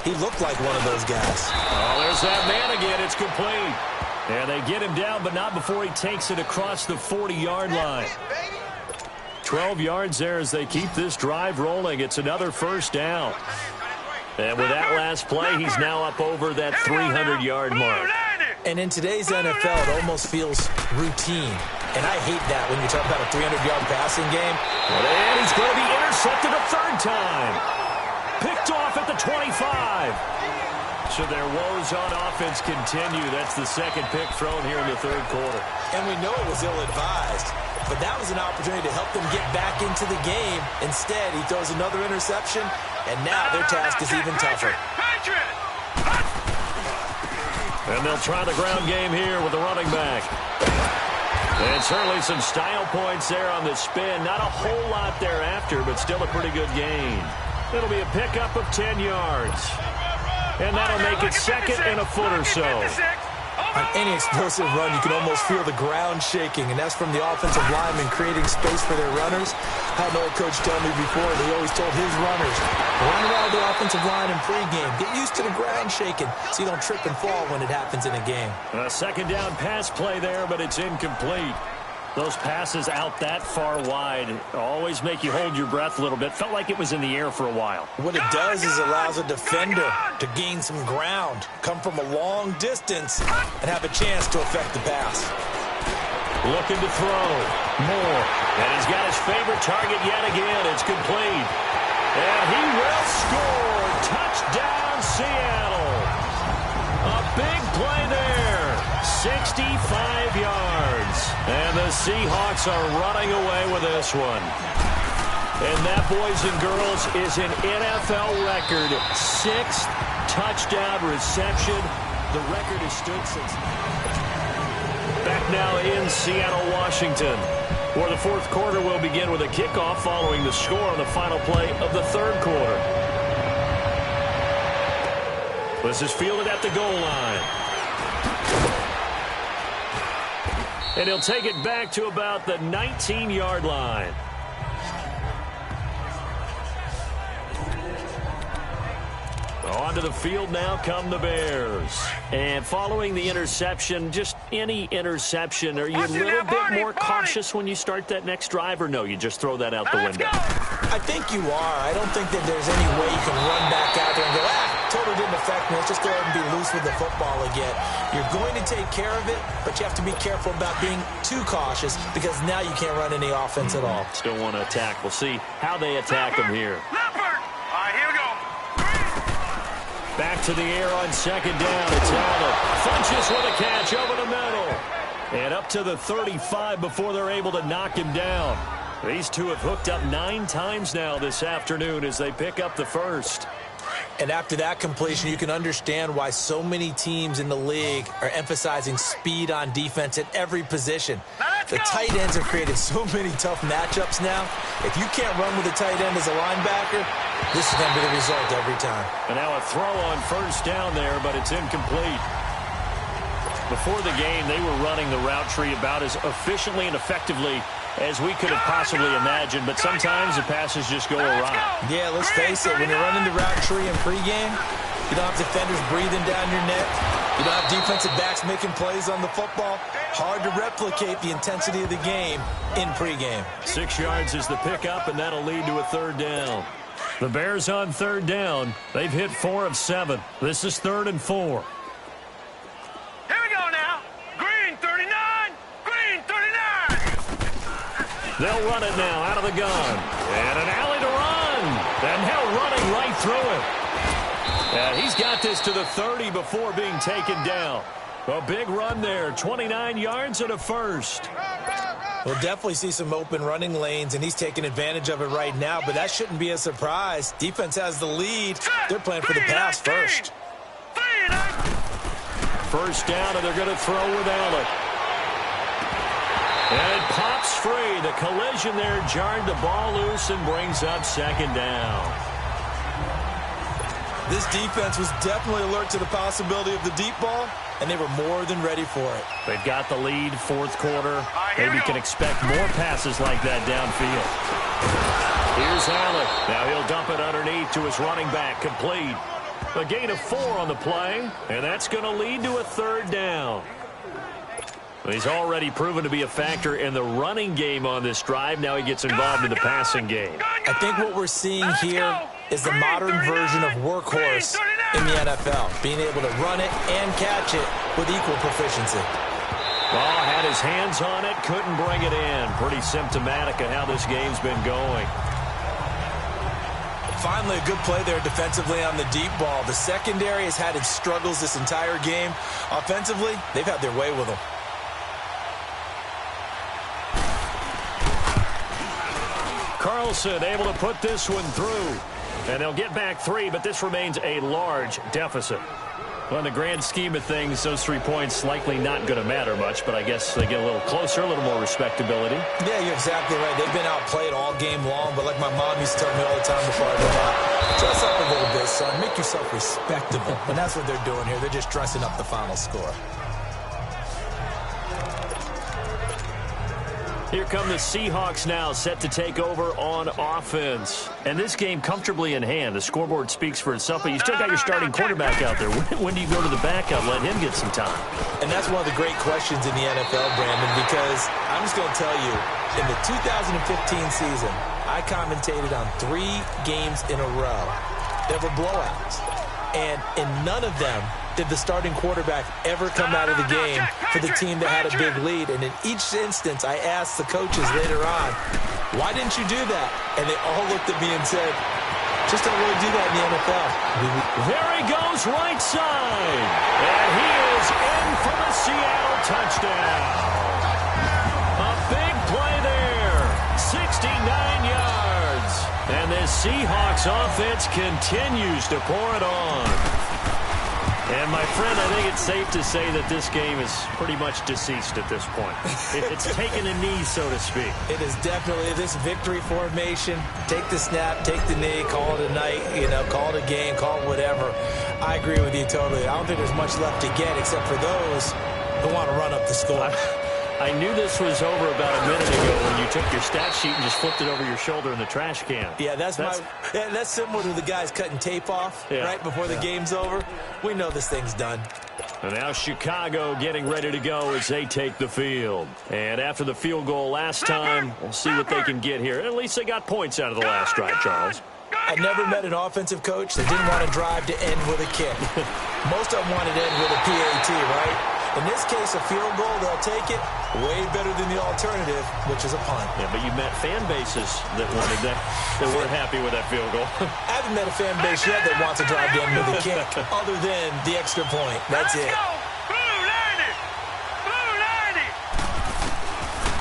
he looked like one of those guys. Oh, there's that man again. It's complete. And they get him down, but not before he takes it across the 40-yard line. 12 yards there as they keep this drive rolling. It's another first down. And with that last play, he's now up over that 300-yard mark. And in today's NFL, it almost feels routine. And I hate that when you talk about a 300-yard passing game. And he's going to be intercepted a third time. Picked off at the 25. So their woes on offense continue. That's the second pick thrown here in the third quarter. And we know it was ill-advised, but that was an opportunity to help them get back into the game. Instead, he throws another interception, and now their task is even tougher. And they'll try the ground game here with the running back. And certainly some style points there on the spin. Not a whole lot thereafter, but still a pretty good gain. It'll be a pickup of 10 yards. And that'll make it second and a foot or so. On any explosive run, you can almost feel the ground shaking, and that's from the offensive linemen creating space for their runners. I had an old coach tell me before that he always told his runners, run around the offensive line in pregame. Get used to the ground shaking so you don't trip and fall when it happens in a game. A second down pass play there, but it's incomplete. Those passes out that far wide always make you hold your breath a little bit. Felt like it was in the air for a while. What it does is allows a defender to gain some ground, come from a long distance, and have a chance to affect the pass. Looking to throw. Moore. And he's got his favorite target yet again. It's complete. And he will score. Touchdown, Seattle. A big play there. 65 yards. And the Seahawks are running away with this one. And that, boys and girls, is an NFL record. 6th touchdown reception. The record has stood since... Back now in Seattle, Washington, where the fourth quarter will begin with a kickoff following the score on the final play of the third quarter. This is fielded at the goal line. And he'll take it back to about the 19-yard line. Onto the field now come the Bears. And following the interception, just any interception, are you a little bit more cautious when you start that next drive, or no, you just throw that out the window? I think you are. I don't think that there's any way you can run back out there and go, totally didn't affect me. Let's just go ahead and be loose with the football again. You're going to take care of it, but you have to be careful about being too cautious because now you can't run any offense at all. Still want to attack. We'll see how they attack them here. All right, here we go. Back to the air on second down. It's Allen. Funches with a catch over the middle. And up to the 35 before they're able to knock him down. These two have hooked up 9 times now this afternoon as they pick up the first. And after that completion, you can understand why so many teams in the league are emphasizing speed on defense at every position. The tight ends have created so many tough matchups now. If you can't run with a tight end as a linebacker, this is going to be the result every time. And now a throw on first down there, but it's incomplete. Before the game, they were running the route tree about as efficiently and effectively as we could have possibly imagined, but sometimes the passes just go awry. Yeah, let's face it, when you're running the route tree in pregame, you don't have defenders breathing down your neck. You don't have defensive backs making plays on the football. Hard to replicate the intensity of the game in pregame. 6 yards is the pickup, and that'll lead to a third down. The Bears on third down. They've hit 4 of 7. This is 3rd and 4. Here we go now. Green 39. Green 39. They'll run it now out of the gun. And an alley to run. And now running right through it. And he's got this to the 30 before being taken down. A big run there. 29 yards and a first. We'll definitely see some open running lanes, and he's taking advantage of it right now, but that shouldn't be a surprise. Defense has the lead. They're playing for the pass first. First down, and they're going to throw with Allen. And it pops free. The collision there jarred the ball loose and brings up second down. This defense was definitely alert to the possibility of the deep ball, and they were more than ready for it. They've got the lead, fourth quarter. Maybe can expect more passes like that downfield. Here's Allen. Now he'll dump it underneath to his running back, complete. A gain of 4 on the play, and that's going to lead to a third down. He's already proven to be a factor in the running game on this drive. Now he gets involved in the passing game. I think what we're seeing here is the modern version of workhorse in the NFL, being able to run it and catch it with equal proficiency. Ball had his hands on it, couldn't bring it in. Pretty symptomatic of how this game's been going. Finally, a good play there defensively on the deep ball. The secondary has had its struggles this entire game. Offensively, they've had their way with them. Carlson able to put this one through. And they'll get back 3, but this remains a large deficit. Well, in the grand scheme of things, those 3 points likely not going to matter much, but I guess they get a little closer, a little more respectability. Yeah, you're exactly right. They've been outplayed all game long, but like my mom used to tell me all the time before I go out, dress up a little bit, son. Make yourself respectable. And that's what they're doing here. They're just dressing up the final score. Here come the Seahawks now, set to take over on offense. And this game comfortably in hand. The scoreboard speaks for itself, but you still got your starting quarterback out there. When do you go to the backup, let him get some time? And that's one of the great questions in the NFL, Brandon, because I'm just going to tell you, in the 2015 season, I commentated on 3 games in a row that were blowouts. And in none of them did the starting quarterback ever come out of the game for the team that had a big lead. And in each instance, I asked the coaches later on, why didn't you do that? And they all looked at me and said, just don't really do that in the NFL. There he goes, right side. And he is in for the Seattle touchdown. A big play there. 69 yards. And the Seahawks offense continues to pour it on. And, my friend, I think it's safe to say that this game is pretty much deceased at this point. It's taken a knee, so to speak. It is definitely this victory formation. Take the snap, take the knee, call it a night, call it a game, call it whatever. I agree with you totally. I don't think there's much left to get except for those who want to run up the score. I knew this was over about a minute ago when you took your stat sheet and just flipped it over your shoulder in the trash can. Yeah, that's similar to the guys cutting tape off right before the game's over. We know this thing's done. And now Chicago getting ready to go as they take the field. And after the field goal last time, we'll see what they can get here. At least they got points out of the last drive, Charles. I never met an offensive coach that didn't want to drive to end with a kick. Most of them wanted to end with a PAT, right? In this case, a field goal, they'll take it way better than the alternative, which is a punt. Yeah, but you met fan bases that wanted that weren't happy with that field goal. I haven't met a fan base yet that wants to drive down with a kick other than the extra point. That's it.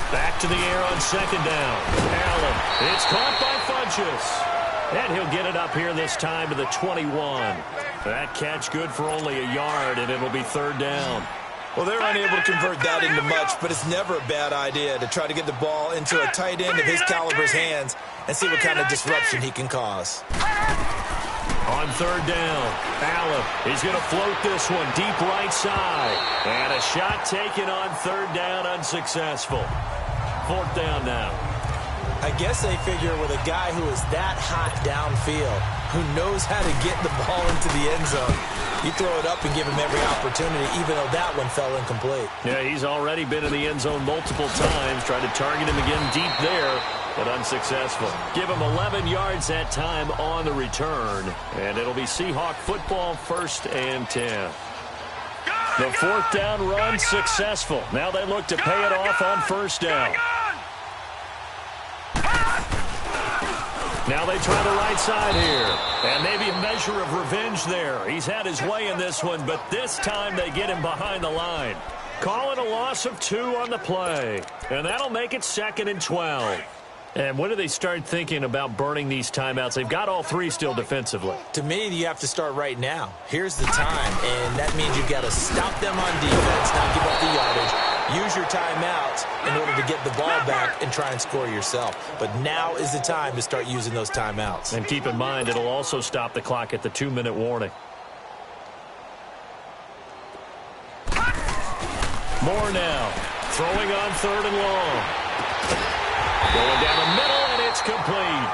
Back to the air on second down. Allen. It's caught by Funchess. And he'll get it up here this time to the 21. That catch good for only a yard, and it'll be third down. Well, they're unable to convert that into much, but it's never a bad idea to try to get the ball into a tight end of his caliber's hands and see what kind of disruption he can cause. On third down, Allen, he's going to float this one deep right side. And a shot taken on third down, unsuccessful. Fourth down now. I guess they figure with a guy who is that hot downfield, who knows how to get the ball into the end zone, you throw it up and give him every opportunity, even though that one fell incomplete. Yeah, he's already been in the end zone multiple times, tried to target him again deep there, but unsuccessful. Give him 11 yards that time on the return, and it'll be Seahawk football, 1st and 10. The fourth down run successful. Now they look to pay it off on first down. Now they try the right side here. And maybe a measure of revenge there. He's had his way in this one, but this time they get him behind the line. Call it a loss of 2 on the play. And that'll make it 2nd and 12. And when do they start thinking about burning these timeouts? They've got all 3 still defensively. To me, you have to start right now. Here's the time, and that means you've got to stop them on defense, not give up the yardage. Use your timeouts in order to get the ball back and try and score yourself. But now is the time to start using those timeouts. And keep in mind, it'll also stop the clock at the 2-minute warning. Moore now, throwing on third and long. Going down the middle, and it's complete.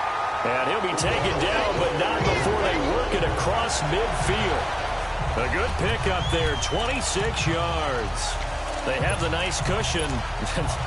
And he'll be taken down, but not before they work it across midfield. A good pickup there, 26 yards. They have the nice cushion.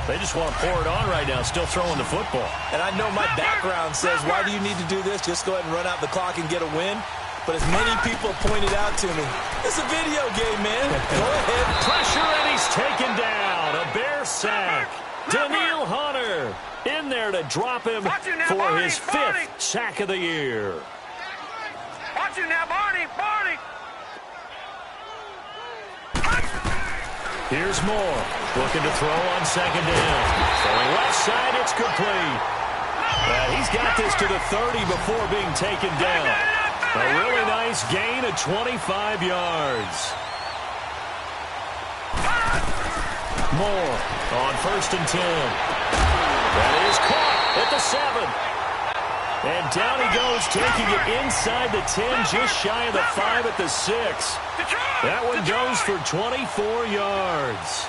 They just want to pour it on right now, still throwing the football. And I know my background says, why do you need to do this? Just go ahead and run out the clock and get a win. But as many people pointed out to me, it's a video game, man. Go ahead. Pressure, and he's taken down. A Bear sack. Daniil Hunter in there to drop him for his 5th sack of the year. Watch you now, Barney. Barney. Here's Moore, looking to throw on 2nd down. Throwing left side, it's complete. He's got this to the 30 before being taken down. A really nice gain of 25 yards. Moore on 1st and 10. That is caught at the 7. And down he goes, taking it inside the 10, just shy of the 5 at the 6. That one goes for 24 yards.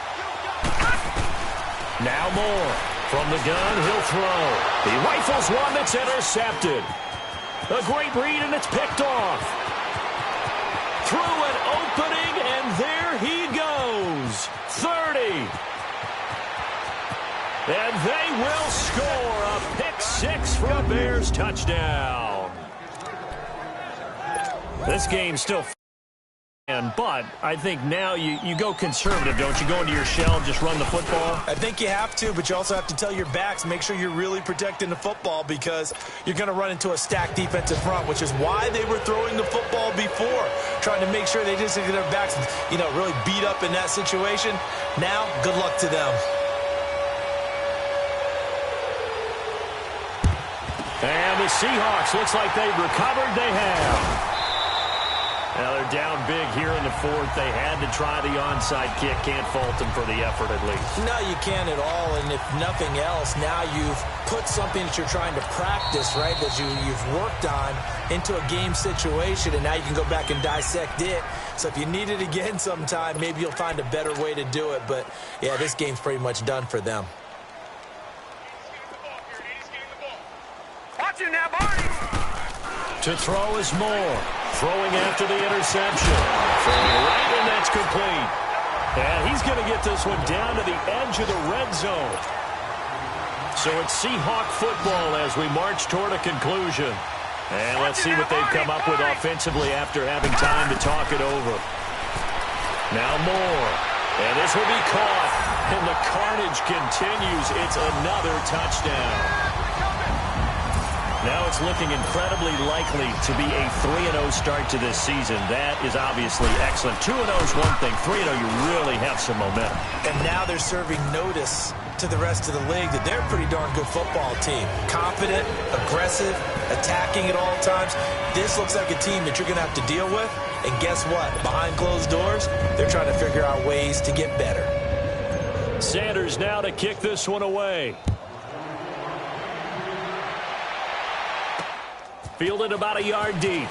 Now Moore. From the gun, he'll throw. He rifles one that's intercepted. A great read, and it's picked off. Through an opening, and there he goes. 30. And they will score a pick-6 for a Bears touchdown. This game's still but I think now you go conservative, don't you? Go into your shell and just run the football? I think you have to, but you also have to tell your backs, make sure you're really protecting the football because you're going to run into a stacked defensive front, which is why they were throwing the football before, trying to make sure they just get their backs, really beat up in that situation. Now, good luck to them. And the Seahawks, looks like they've recovered. They have. Now they're down big here in the 4th. They had to try the onside kick. Can't fault them for the effort at least. No, you can't at all. And if nothing else, now you've put something that you're trying to practice, right, that you've worked on into a game situation, and now you can go back and dissect it. So if you need it again sometime, maybe you'll find a better way to do it. But, yeah, this game's pretty much done for them. Watch you now, Barney. To throw is Moore. Throwing after the interception. Throwing right, and that's complete. And he's going to get this one down to the edge of the red zone. So it's Seahawk football as we march toward a conclusion. And let's see what they've come up with offensively after having time to talk it over. Now Moore. And this will be caught. And the carnage continues. It's another touchdown. Now it's looking incredibly likely to be a 3-0 start to this season. That is obviously excellent. 2-0 is one thing. 3-0, you really have some momentum. And now they're serving notice to the rest of the league that they're a pretty darn good football team. Confident, aggressive, attacking at all times. This looks like a team that you're going to have to deal with. And guess what? Behind closed doors, they're trying to figure out ways to get better. Sanders now to kick this one away. Fielded about a yard deep.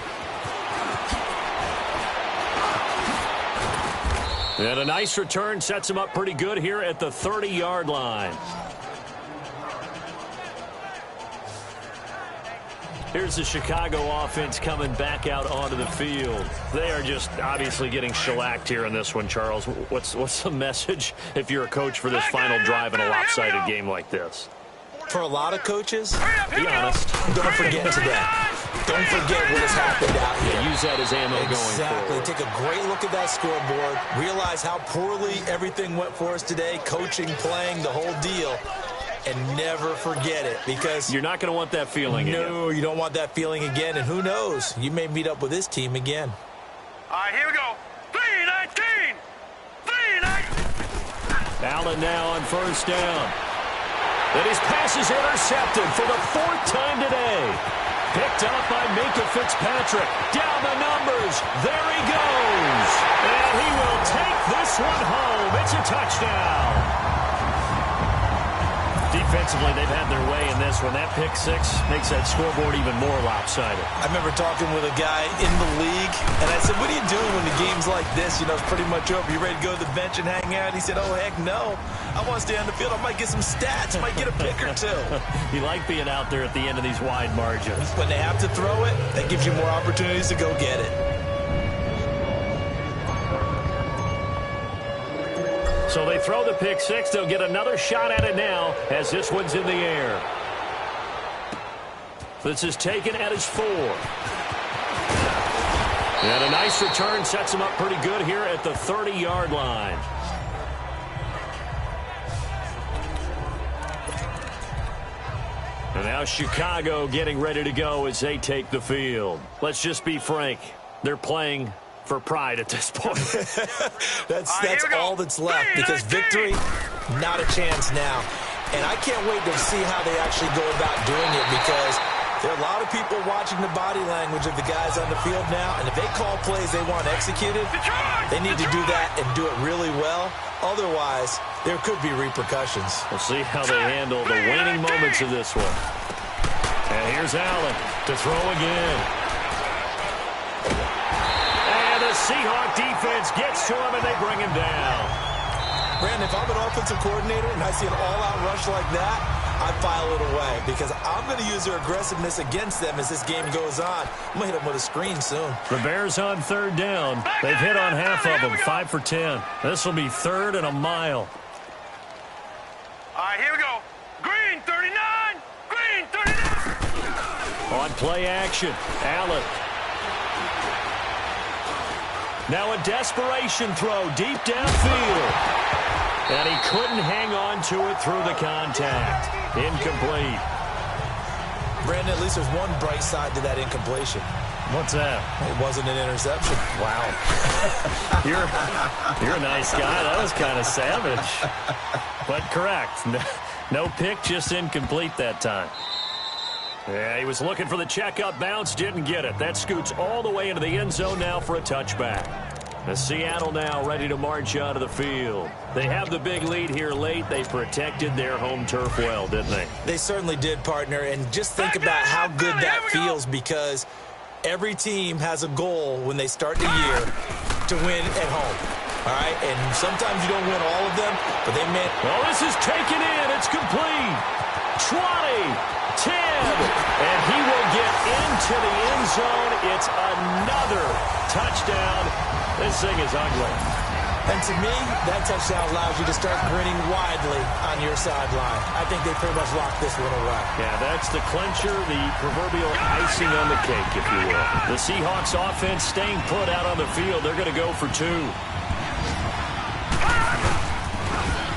And a nice return sets him up pretty good here at the 30-yard line. Here's the Chicago offense coming back out onto the field. They are just obviously getting shellacked here in this one, Charles. What's the message if you're a coach for this final drive in a lopsided game like this? For a lot of coaches, be honest. Don't forget today. Don't forget what has happened out here. Use that as ammo going forward. Take a great look at that scoreboard. Realize how poorly everything went for us today. Coaching, playing, the whole deal. And never forget it because you're not going to want that feeling again. No, you don't want that feeling again. And who knows? You may meet up with this team again. All right, here we go. 3-19. 3-19. Allen now on 1st down. And his pass is intercepted for the 4th time today. Picked up by Minka Fitzpatrick. Down the numbers. There he goes. And he will take this one home. It's a touchdown. Defensively, they've had their way in this one. That pick 6 makes that scoreboard even more lopsided. I remember talking with a guy in the league, and I said, what are you doing when the game's like this? It's pretty much over. You ready to go to the bench and hang out? He said, oh, heck no. I want to stay on the field. I might get some stats. I might get a pick or two. You like being out there at the end of these wide margins. When they have to throw it, that gives you more opportunities to go get it. So they throw the pick six. They'll get another shot at it now as this one's in the air. This is taken at his 4. And a nice return sets him up pretty good here at the 30-yard line. And now Chicago getting ready to go as they take the field. Let's just be frank. They're playing for pride at this point. that's all that's left, because victory, not a chance now. And I can't wait to see how they actually go about doing it, because there are a lot of people watching the body language of the guys on the field now, and if they call plays they want executed, they need to do that and do it really well. Otherwise, there could be repercussions. We'll see how they handle the waning moments of this one. And here's Allen to throw again. And the Seahawk defense gets to him, and they bring him down. Brandon, if I'm an offensive coordinator and I see an all-out rush like that, I file it away, because I'm going to use their aggressiveness against them as this game goes on. I'm going to hit them with a screen soon. The Bears on 3rd down. They've hit on half of them, 5 for 10. This will be 3rd and a mile. All right, here we go. Green 39. Green 39. On play action, Allen. Now a desperation throw deep downfield. And he couldn't hang on to it through the contact. Incomplete. Brandon, at least there's one bright side to that incompletion. What's that? It wasn't an interception. Wow. You're a nice guy. That was kind of savage. But correct. No pick, just incomplete that time. Yeah, he was looking for the checkup bounce, didn't get it. That scoots all the way into the end zone now for a touchback. The Seattle now ready to march out of the field. They have the big lead here late. They protected their home turf well, didn't they? They certainly did, partner. And just think about how good that feels, because every team has a goal when they start the year to win at home. All right? And sometimes you don't win all of them, but they meant... Well, this is taken in. It's complete. 20, 10, and he will get into the end zone. It's another touchdown. This thing is ugly. And to me, that touchdown allows you to start grinning widely on your sideline. I think they pretty much locked this one away. Yeah, that's the clincher, the proverbial icing on the cake, if you will. The Seahawks offense staying put out on the field. They're going to go for 2.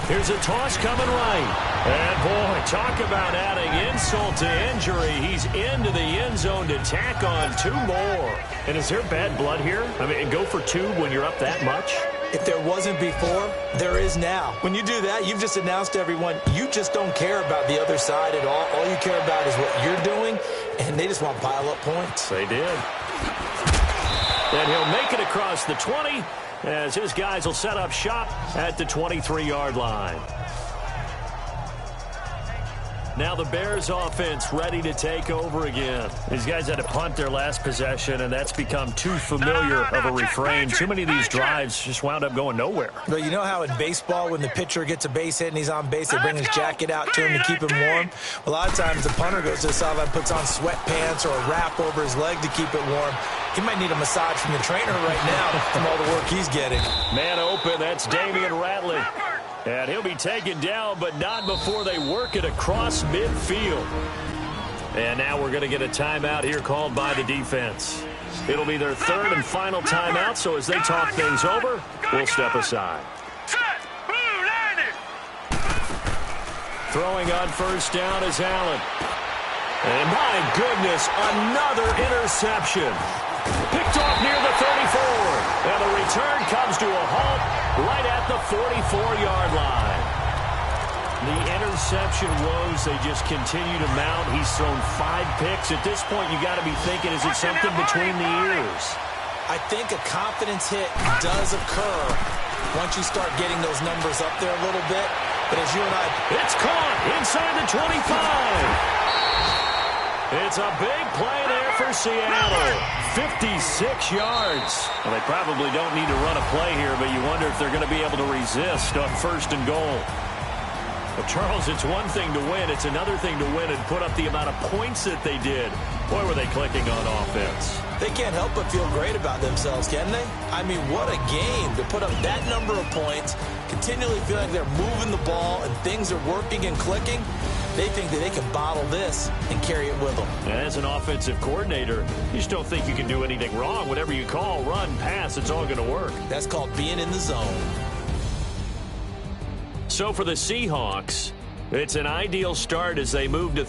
Here's a toss coming right. And, boy, talk about adding insult to injury. He's into the end zone to tack on 2 more. And is there bad blood here? I mean, go for 2 when you're up that much? If there wasn't before, there is now. When you do that, you've just announced to everyone, you just don't care about the other side at all. All you care about is what you're doing, and they just want to pile up points. They did. And he'll make it across the 20 as his guys will set up shop at the 23-yard line. Now the Bears offense ready to take over again. These guys had to punt their last possession, and that's become too familiar of a refrain. Too many of these drives just wound up going nowhere. But you know how in baseball, when the pitcher gets a base hit and he's on base, they bring his jacket out to him to keep him warm? A lot of times the punter goes to the sideline, puts on sweatpants or a wrap over his leg to keep it warm. He might need a massage from the trainer right now from all the work he's getting. Man open, that's Damian Ratley. And he'll be taken down, but not before they work it across midfield. And now we're going to get a timeout here called by the defense. It'll be their 3rd and final timeout, so as they talk things over, we'll step aside. Throwing on 1st down is Allen. And my goodness, another interception. Picked off near the 34. And the return comes to a halt right at the 44-yard line. The interception woes, they just continue to mount. He's thrown 5 picks. At this point, you got to be thinking, is it something between the ears? I think a confidence hit does occur once you start getting those numbers up there a little bit. But as you and I... It's caught inside the 25. It's a big play there for Seattle. 56 yards. Well, they probably don't need to run a play here, but you wonder if they're going to be able to resist on 1st and goal. Well, Charles, it's one thing to win. It's another thing to win and put up the amount of points that they did. Boy, were they clicking on offense. They can't help but feel great about themselves, can they? I mean, what a game to put up that number of points, continually feel like they're moving the ball and things are working and clicking, they think that they can bottle this and carry it with them. As an offensive coordinator, you just don't think you can do anything wrong. Whatever you call, run, pass, it's all going to work. That's called being in the zone. So for the Seahawks, it's an ideal start as they move to